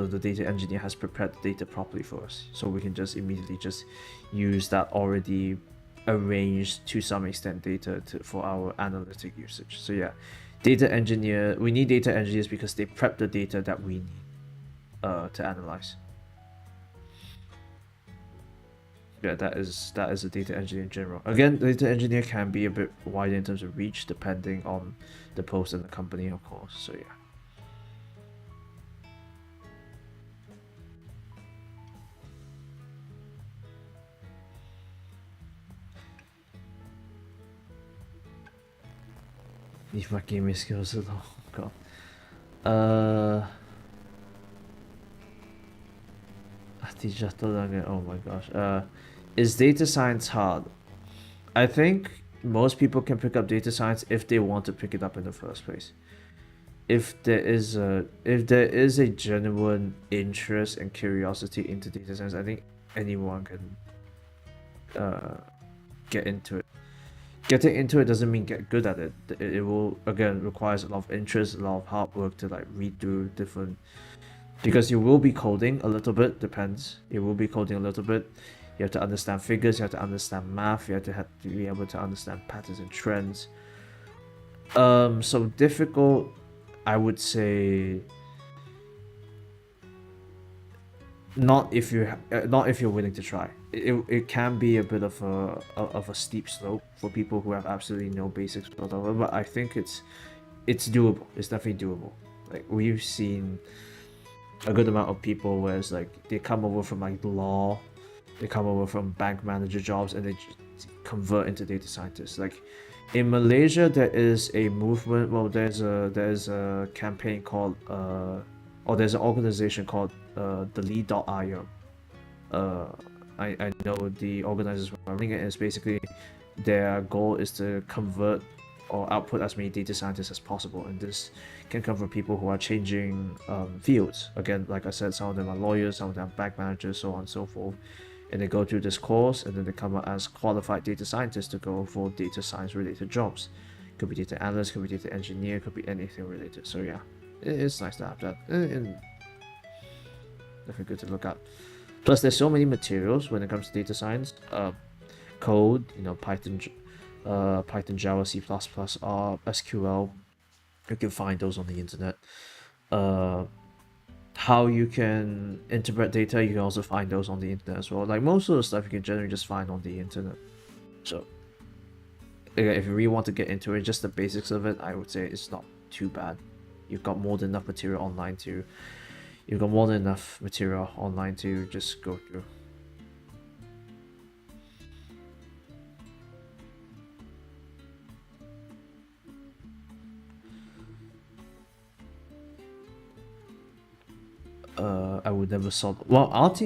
the data engineer has prepared the data properly for us, so we can just immediately just use that already arranged to some extent data for our analytic usage. So yeah, we need data engineers because they prep the data that we need to analyze. Yeah, that is a data engineer in general. Again, data engineer can be a bit wider in terms of reach depending on the post and the company, of course. So yeah. Need my gaming skills at all. God. Oh my gosh. Is data science hard? I think most people can pick up data science if they want to pick it up in the first place. If there is a genuine interest and curiosity into data science, I think anyone can get into it. Getting into it doesn't mean get good at it. It will again requires a lot of interest, a lot of hard work to like read through different, because you will be coding a little bit, depends. You will be coding a little bit. You have to understand figures, you have to understand math, you have to be able to understand patterns and trends. So difficult, I would say not if you're willing to try. It can be a bit of a steep slope for people who have absolutely no basics whatsoever, but I think it's doable. It's definitely doable. Like we've seen a good amount of people where it's like they come over from like law, they come over from bank manager jobs, and they convert into data scientists. Like in Malaysia, there is a movement. Well, there's a campaign called or there's an organization called the I know the organizers who are running it. Is basically their goal is to convert or output as many data scientists as possible, and this can come from people who are changing fields. Again, like I said, some of them are lawyers, some of them are bank managers, so on and so forth, and they go through this course and then they come out as qualified data scientists to go for data science related jobs. Could be data analyst, could be data engineer, could be anything related. So yeah, it's nice to have that, and definitely good to look at. Plus there's so many materials when it comes to data science, code, you know, Python, Java, C++, R, SQL. You can find those on the internet. How you can interpret data, you can also find those on the internet as well. Like most of the stuff you can generally just find on the internet. So if you really want to get into it, just the basics of it, I would say it's not too bad. You've got more than enough material online to just go through. I would never solve. Well, RT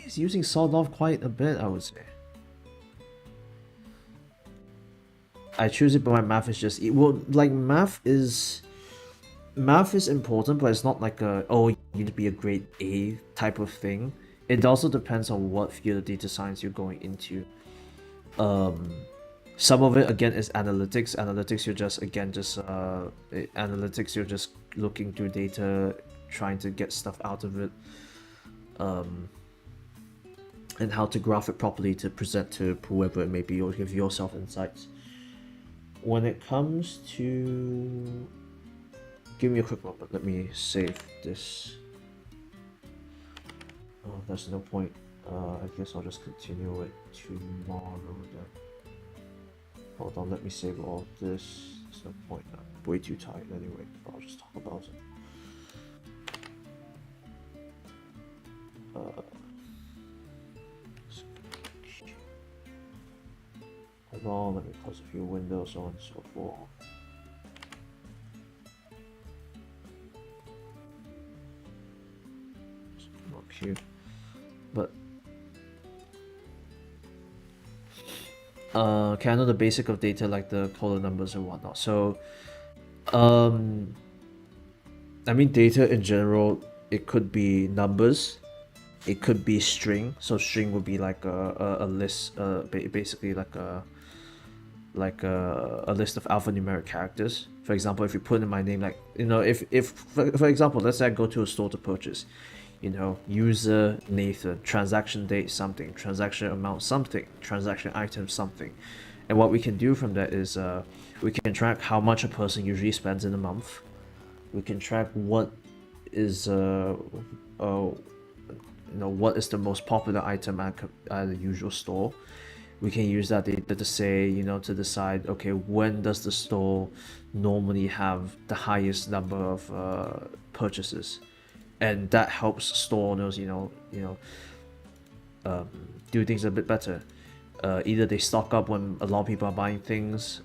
is using solve off quite a bit, I would say. I choose it, but my math is just well, like math is important, but it's not like a oh you need to be a grade A type of thing. It also depends on what field of data science you're going into. Some of it again is analytics. Analytics you're just analytics you're just looking through data, trying to get stuff out of it, and how to graph it properly to present to whoever it may be or give yourself insights. When it comes to, give me a quick moment, let me save this. Oh, there's no point. I guess I'll just continue it tomorrow then. Hold on, let me save all this. There's no point. I'm way too tired anyway. I'll just talk about it. Hold on, let me close a few windows, so on and so forth. Not cute, but can I know the basic of data like the column numbers and whatnot? So, I mean data in general, it could be numbers, it could be string. So string would be like a list, basically like a list of alphanumeric characters. For example, if you put in my name, like if for example, let's say I go to a store to purchase, user Nathan, transaction date something, transaction amount something, transaction item something. And what we can do from that is we can track how much a person usually spends in a month. We can track what is what is the most popular item at the usual store. We can use that data to say, to decide, okay, when does the store normally have the highest number of purchases, and that helps store owners, do things a bit better. Either they stock up when a lot of people are buying things,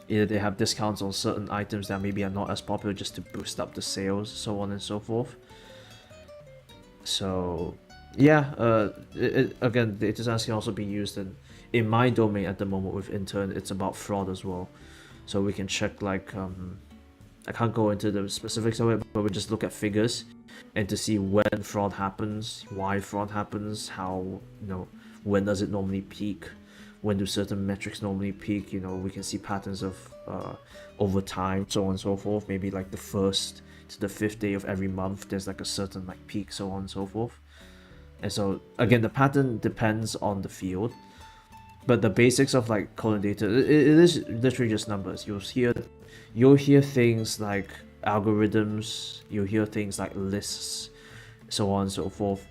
either they have discounts on certain items that maybe are not as popular just to boost up the sales, so on and so forth. So yeah, again, data science can also be used in my domain at the moment with intern. It's about fraud as well, so we can check like I can't go into the specifics of it, but we just look at figures and to see when fraud happens, why fraud happens, how when does it normally peak, when do certain metrics normally peak. We can see patterns of over time, so on and so forth. Maybe like the 1st to the 5th day of every month there's like a certain like peak, so on and so forth. And so again, the pattern depends on the field, but the basics of like column data, it is literally just numbers. You'll hear things like algorithms, you'll hear things like lists, so on and so forth.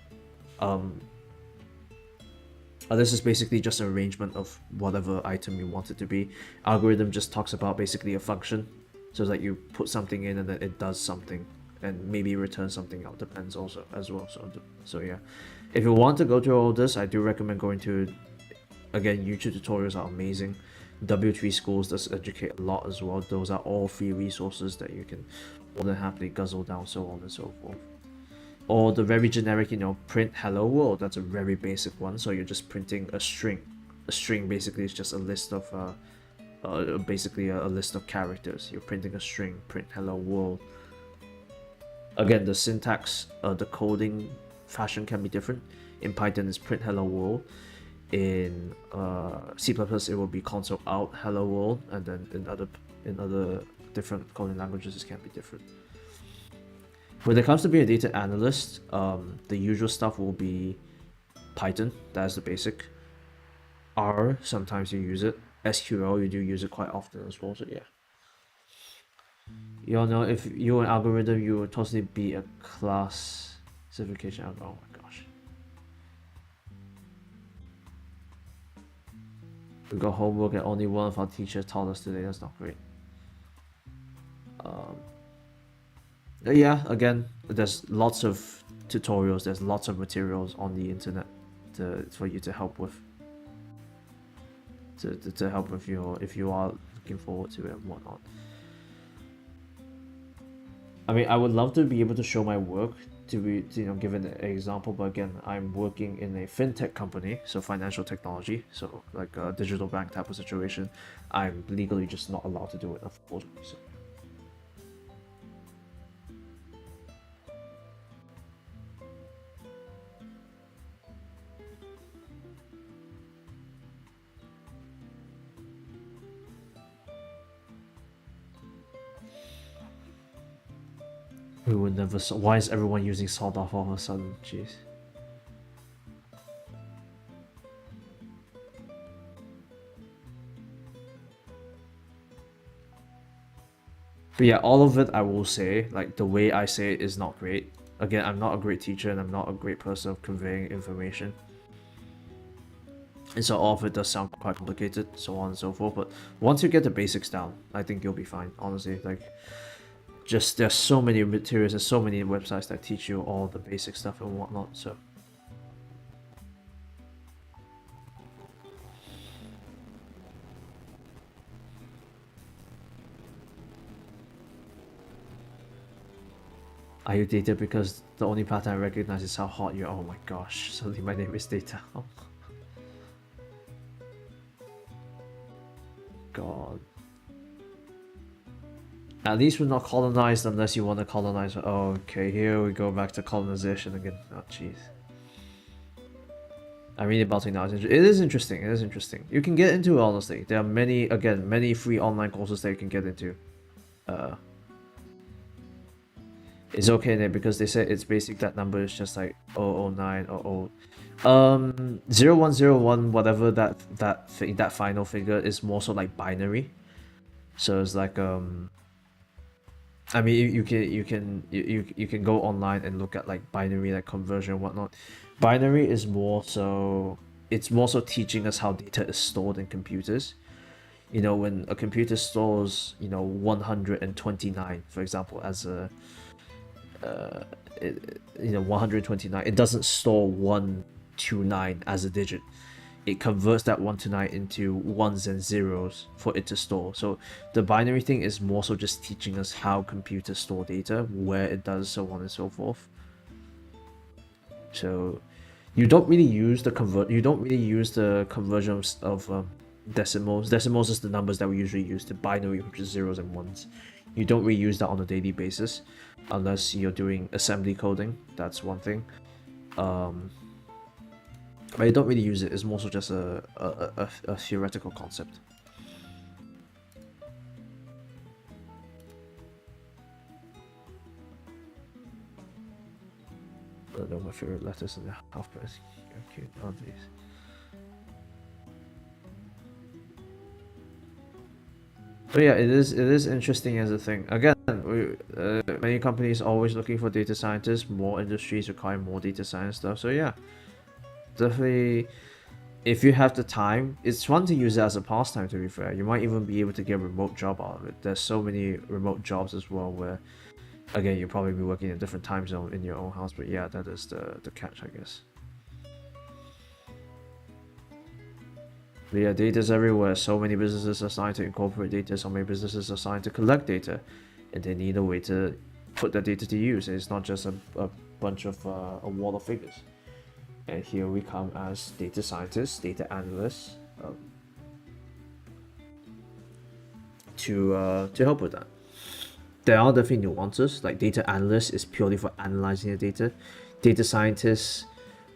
This is basically just an arrangement of whatever item you want it to be. Algorithm just talks about basically a function, so it's like you put something in and then it does something, and maybe return something out, depends also as well. So yeah, if you want to go through all this, I do recommend going to, again, YouTube tutorials are amazing. W3 Schools does educate a lot as well. Those are all free resources that you can more than happily guzzle down, so on and so forth. Or the very generic, print hello world, that's a very basic one. So you're just printing a string. A string basically is just a list of basically a list of characters. You're printing a string, print hello world. Again, the syntax, the coding fashion can be different. In Python it's print hello world. In C++ it will be console out hello world, and then in other different coding languages it can be different. When it comes to being a data analyst, the usual stuff will be Python, that's the basic. R, sometimes you use it. SQL, you do use it quite often as well, so yeah. You all know, if you're an algorithm, you would totally be a classification algorithm. Oh my gosh. We got homework and only one of our teachers taught us today, that's not great. Yeah, again, there's lots of tutorials, there's lots of materials on the internet for you to help with. To help with if you are looking forward to it and whatnot. I mean, I would love to be able to show my work to be, give an example, but again, I'm working in a fintech company, so financial technology, so like a digital bank type of situation. I'm legally just not allowed to do it, unfortunately. So. We would never. Why is everyone using sawed off all of a sudden? Jeez. But yeah, all of it I will say, like the way I say it is not great. Again, I'm not a great teacher and I'm not a great person of conveying information. And so all of it does sound quite complicated, so on and so forth. But once you get the basics down, I think you'll be fine, honestly. Like, just there's so many materials and so many websites that teach you all the basic stuff and whatnot, so. Are you Data? Because the only pattern I recognize is how hot you are. Oh my gosh, suddenly my name is Data. Oh. God. At least we're not colonized unless you want to colonize. Oh, okay, here we go back to colonization again. Oh, jeez. I'm reading about it now. It is interesting. It is interesting. You can get into it, honestly. There are many, again, many free online courses that you can get into. It's okay there because they said it's basic. That number is just like 009 or 0101, whatever that final figure is, more so like binary. So it's like I mean, you can go online and look at like binary, like conversion and whatnot. Binary is more so, it's more so teaching us how data is stored in computers. You know, when a computer stores 129, for example, as a 129, it doesn't store 129 as a digit. It converts that 129 into ones and zeros for it to store. So the binary thing is more so just teaching us how computers store data, where it does, so on and so forth. So you don't really use the conversion of decimals. Decimals is the numbers that we usually use. The binary, which is zeros and ones, you don't really use that on a daily basis unless you're doing assembly coding. That's one thing. But you don't really use it. It's more so just a theoretical concept. I don't know my favorite letters in the alphabet. Cute, aren't these? But yeah, it is interesting as a thing. Again, many companies are always looking for data scientists. More industries require more data science stuff. So yeah, definitely, if you have the time, it's fun to use it as a pastime, to be fair. You might even be able to get a remote job out of it. There's so many remote jobs as well where, again, you'll probably be working in a different time zone in your own house. But yeah, that is the catch, I guess. But yeah, data's everywhere. So many businesses are starting to incorporate data. So many businesses are starting to collect data, and they need a way to put that data to use. It's not just a bunch of a wall of figures. And here we come as data scientists, data analysts, to help with that. There are definitely nuances. Like data analyst is purely for analyzing the data. Data scientists,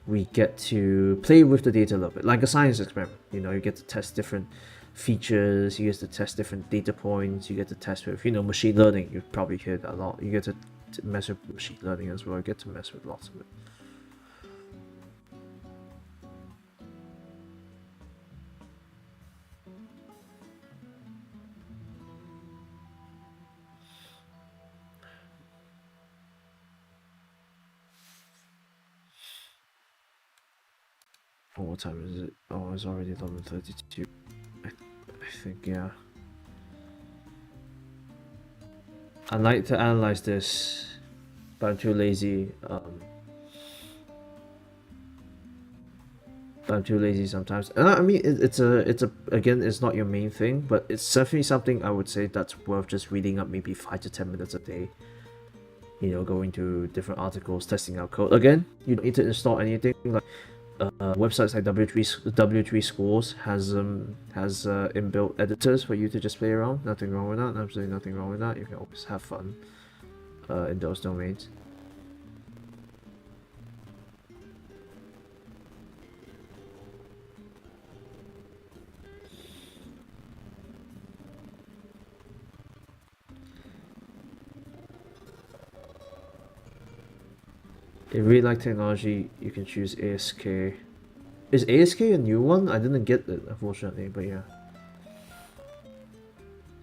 we get to play with the data a little bit, like a science experiment. You get to test different features, you get to test different data points, you get to test with, machine learning. You've probably heard that a lot. You get to mess with machine learning as well. You get to mess with lots of it. Oh, what time is it? Oh, it's already 11:32. I think, yeah. I'd like to analyze this, but I'm too lazy. I'm too lazy sometimes. I mean, it's again, it's not your main thing, but it's definitely something I would say that's worth just reading up maybe 5 to 10 minutes a day. you know, going to different articles, testing out code. Again, you don't need to install anything. Like websites like W3 Schools has inbuilt editors for you to just play around. Nothing wrong with that. Absolutely nothing wrong with that. You can always have fun in those domains. If you really like technology, you can choose ASK. Is ASK a new one? I didn't get it, unfortunately, but yeah.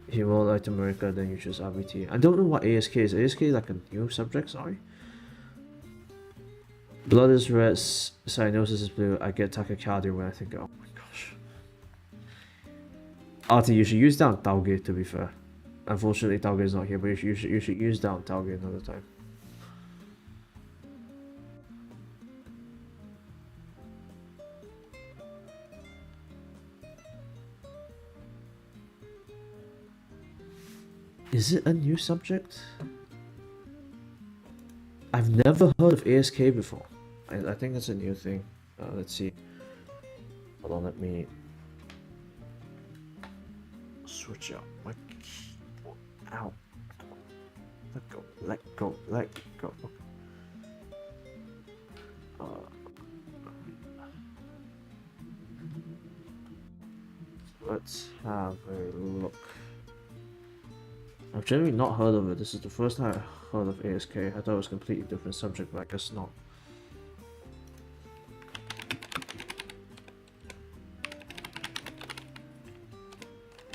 If you more like America, then you choose RBT. I don't know what ASK is. ASK like a new subject? Sorry. Blood is red, cyanosis is blue. I get tachycardia when I think, oh my gosh. Artie, you should use down Tauge, to be fair. Unfortunately, Tauge is not here, but you should use down Tauge another time. Is it a new subject? I've never heard of ASK before. I think it's a new thing. Let's see. Hold on, let me switch out my keyboard. Ow. Let go, let go, let go. Let's have a look. I've generally not heard of it. This is the first time I heard of ASK. I thought it was a completely different subject, but I guess not.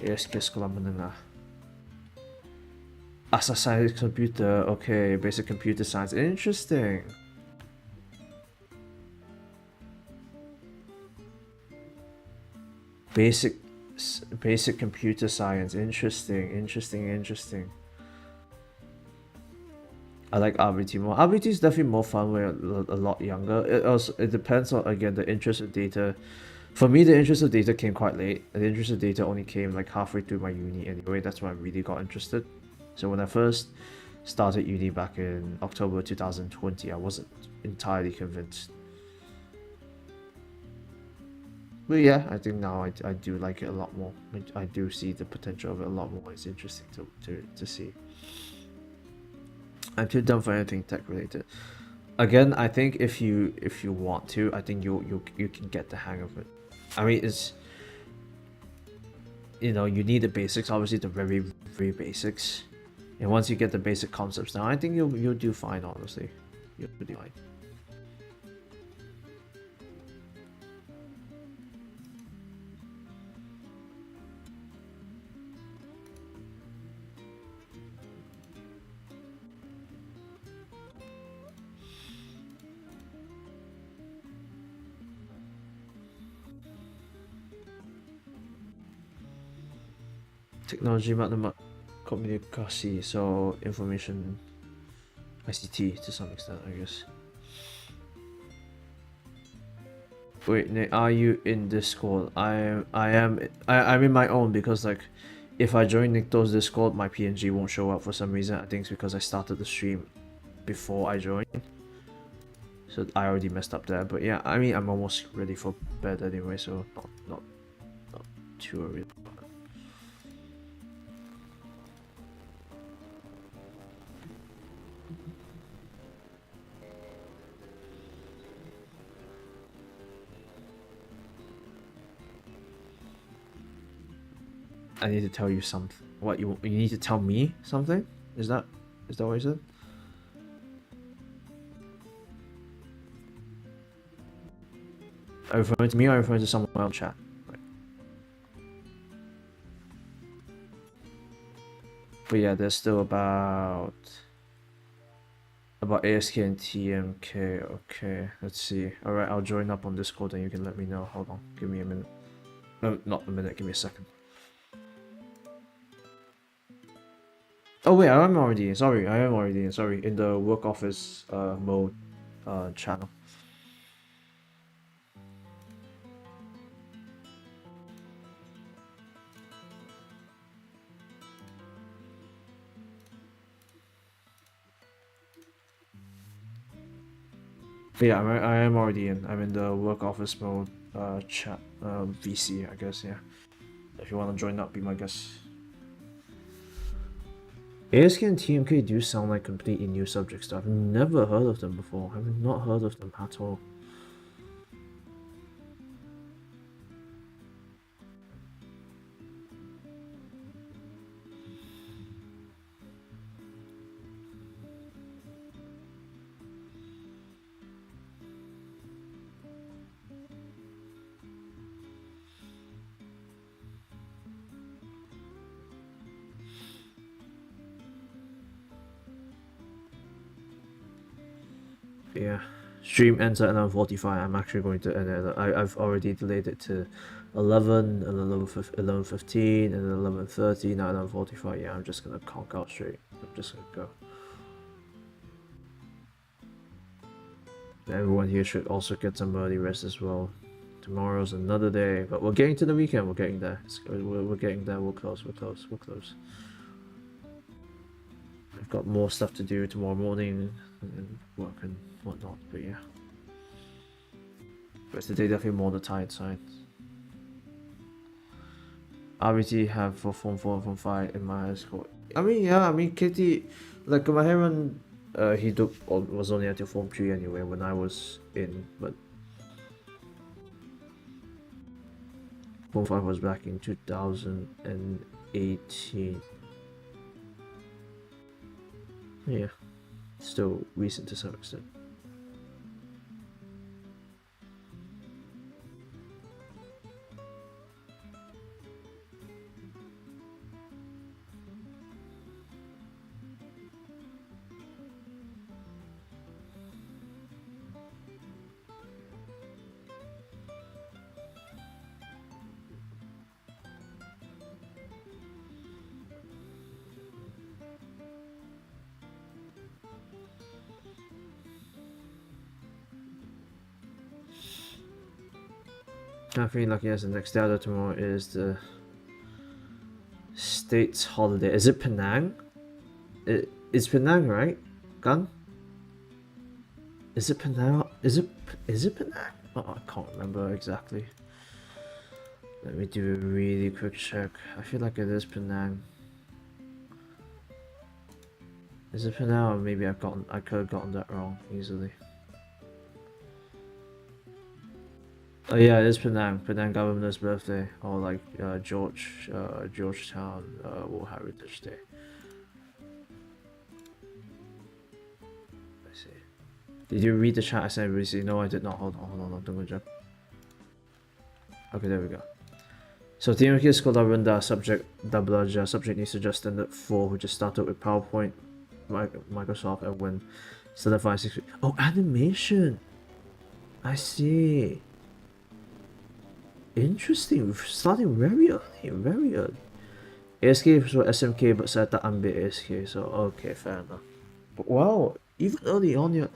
ASK sekolah menengah. Asas science computer. Okay, basic computer science. Interesting. Basic computer science. Interesting. I like RBT more. RBT is definitely more fun when you're a lot younger. It depends on, again, the interest of data. For me, the interest of data came quite late. The interest of data only came like halfway through my uni anyway. That's when I really got interested. So when I first started uni back in October 2020, I wasn't entirely convinced. But yeah, I think now I do like it a lot more. I do see the potential of it a lot more. It's interesting to see. I'm too dumb for anything tech related. Again, I think if you want to, I think you can get the hang of it. I mean, it's, you know, you need the basics, obviously the very basics, and once you get the basic concepts down, I think you'll do fine. Honestly, you'll do fine. Technology, komunikasi, so information, ICT to some extent, I guess. Wait, Nate, are you in Discord? I'm in my own, because like, if I join Nikto's Discord, my PNG won't show up for some reason. I think it's because I started the stream before I joined, so I already messed up there. But yeah, I mean, I'm almost ready for bed anyway, so not too worried. I need to tell you something. What, you need to tell me something? Is that what you said? Are you referring to me or are you referring to someone else in chat? Right. But yeah, there's still about ASK and TMK. Okay, let's see. Alright, I'll join up on Discord and you can let me know. Hold on, give me a minute. No, not a minute, give me a second. Oh wait, I am already in. Sorry, in the work office mode channel. Yeah, I am already in. I'm in the work office mode, chat, VC, I guess, yeah. If you want to join up, be my guest. ASK and TMK do sound like completely new subject stuff. I've never heard of them before. I've not heard of them at all. Yeah. Stream ends at 11:45. I'm actually going to end it. I've already delayed it to 11 and 11:15 and 11:30. Now 11:45. Yeah, I'm just gonna conk out straight. I'm just gonna go. Everyone here should also get some early rest as well. Tomorrow's another day, but we're getting to the weekend. We're getting there. We're getting there. We're close. We're close. We're close. I've got more stuff to do tomorrow morning and work and whatnot, but yeah. But today definitely more on the tired side. RBT have for Form 4 and Form 5 in my high school. I mean, yeah, I mean, Kitty, like, my Heron, he was only until Form 3 anyway when I was in, but Form 5 was back in 2018. Yeah, still recent to some extent. I feel like yes, the next day after tomorrow is the state's holiday. Is it Penang? It's Penang, right? Gun? Is it Penang? Is it Penang? Oh, I can't remember exactly. Let me do a really quick check. I feel like it is Penang. Is it Penang, or maybe I could have gotten that wrong easily. Oh yeah, it is Penang. Penang Governor's birthday, or like Georgetown War Heritage Day. I see. Did you read the chat I sent recently? No, I did not. Hold on. Don't go check. Okay, there we go. So TMK school that run the subject subject needs to just standard 4, which is started with PowerPoint, Microsoft, and Win. Standard 5, 6. Oh, animation. I see. Interesting. Starting very early. ASK is for SMK, but said that I'm ASK, so okay, fair enough. But wow, even early on, yeah.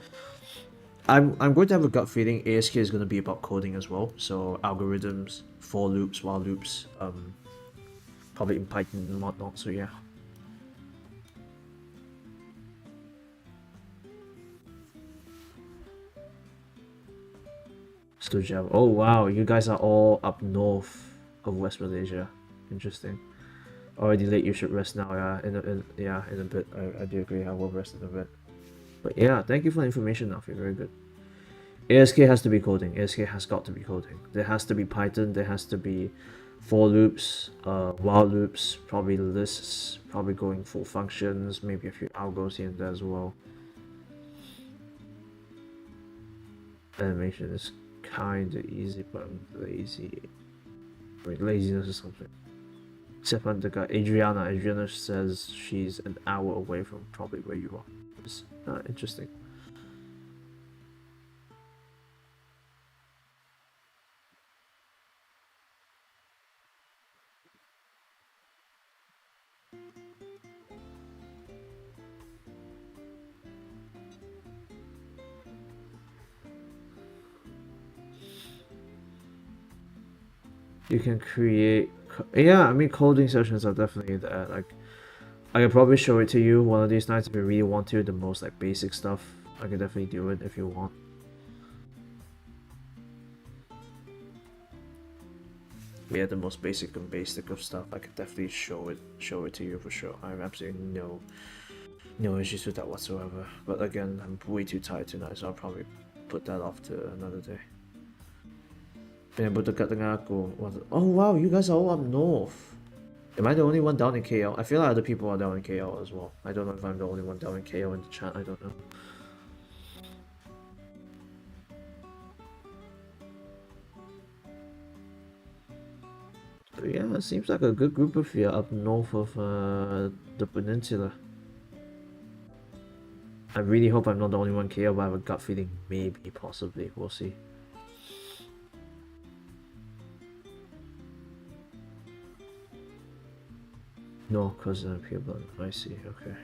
I'm going to have a gut feeling ASK is going to be about coding as well. So algorithms, for loops, while loops, probably in Python and whatnot. So yeah. Still Java. Oh wow, you guys are all up north of West Malaysia. Interesting. Already late. You should rest now. Yeah, in a bit. I do agree. I will rest in a bit. But yeah, thank you for the information, Alfie. Very good. ASK has to be coding. ASK has got to be coding. There has to be Python. There has to be for loops, while loops, probably lists, probably going for functions, maybe a few algos here and there as well. Animation is kind of easy, but I'm lazy. Wait, laziness or something. Except on the guy, Adriana. Adriana says she's an hour away from probably where you are. It's interesting. You can create, yeah, I mean, coding sessions are definitely there. Like, I can probably show it to you one of these nights if you really want to. The most like basic stuff, I can definitely do it if you want. yeah, the most basic and basic of stuff, I could definitely show it to you for sure. I have absolutely no issues with that whatsoever. But again, I'm way too tired tonight, so I'll probably put that off to another day. Pinabutakat nga ako. Oh wow, you guys are all up north. Am I the only one down in KL? I feel like other people are down in KL as well. I don't know if I'm the only one down in KL in the chat, I don't know. But yeah, it seems like a good group of you up north of the peninsula. I really hope I'm not the only one KL, but I have a gut feeling maybe, possibly. We'll see. No, because pure blood. I see, okay.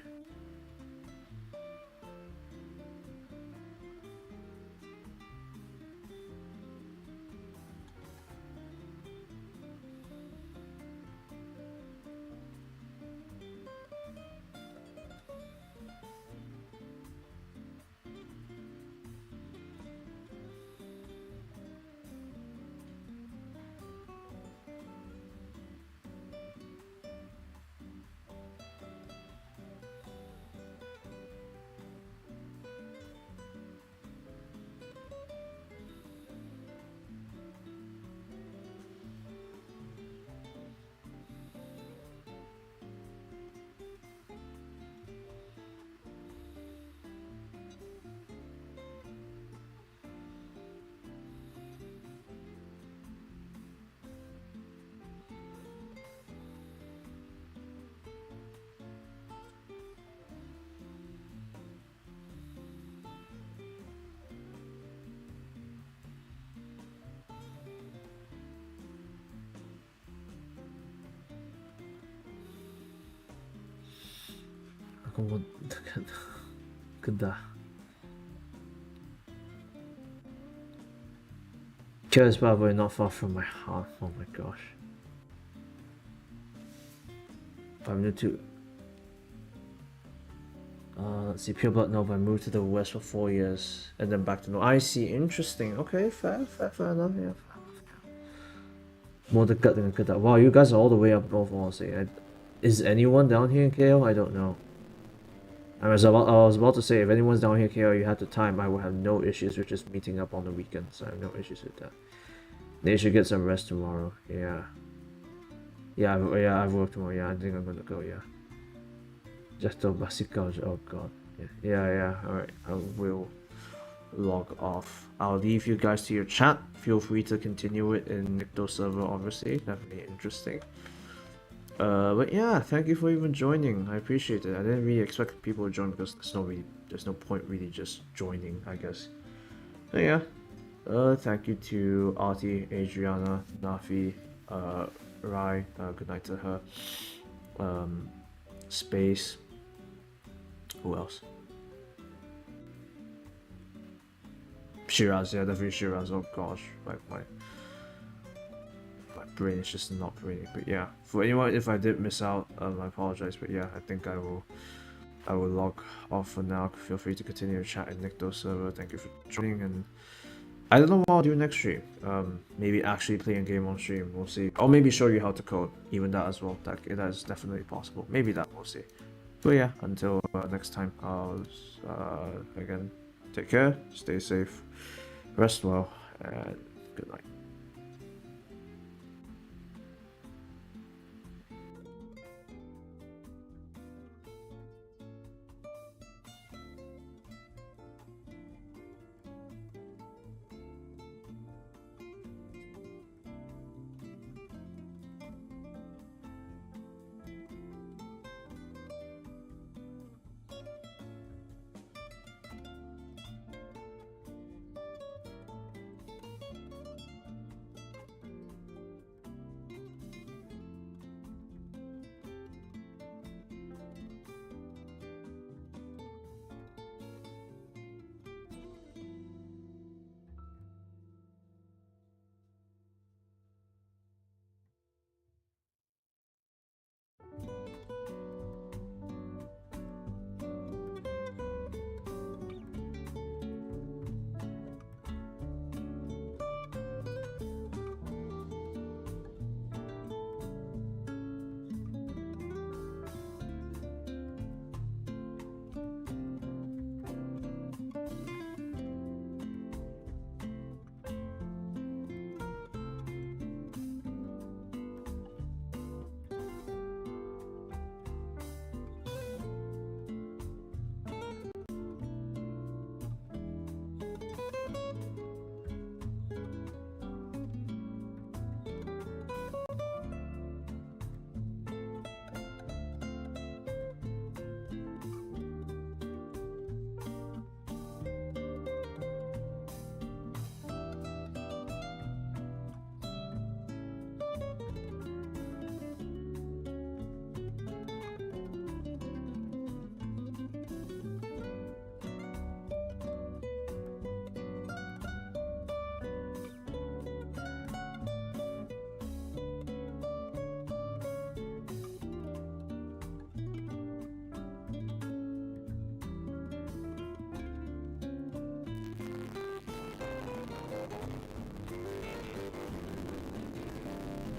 Ganda. Killers probably not far from my heart. Oh my gosh. I'm new to let's see, Pure Blood Nova. I moved to the west for 4 years and then back to North. I see, interesting. Okay, fair enough, yeah. More the gut than a good. Wow, you guys are all the way up north, honestly. Is anyone down here in KL? I don't know. I was about to say, if anyone's down here in KL, you have the time, I will have no issues with just meeting up on the weekends. I have no issues with that. They should get some rest tomorrow. Yeah. Yeah, I've worked tomorrow. Yeah, I think I'm gonna go. Yeah. Just a basic culture. Oh god. Yeah. Alright, I will log off. I'll leave you guys to your chat. Feel free to continue it in Nikto's server, obviously. Definitely interesting. But yeah, thank you for even joining. I appreciate it. I didn't really expect people to join because there's no point really just joining, I guess. So yeah. Thank you to Artie, Adriana, Nafi, Rai, good night to her. Space. Who else? Shiraz, yeah, definitely Shiraz. Oh gosh, my brain is just not braining. But yeah, for anyone, if I did miss out, I apologize. But yeah, I think I will log off for now. Feel free to continue to chat in Nikto's server. Thank you for joining, and I don't know what I'll do next stream. Maybe actually play a game on stream. We'll see. Or maybe show you how to code. Even that as well. That is definitely possible. Maybe that, we'll see. But yeah, until next time, I'll again take care, stay safe, rest well, and good night.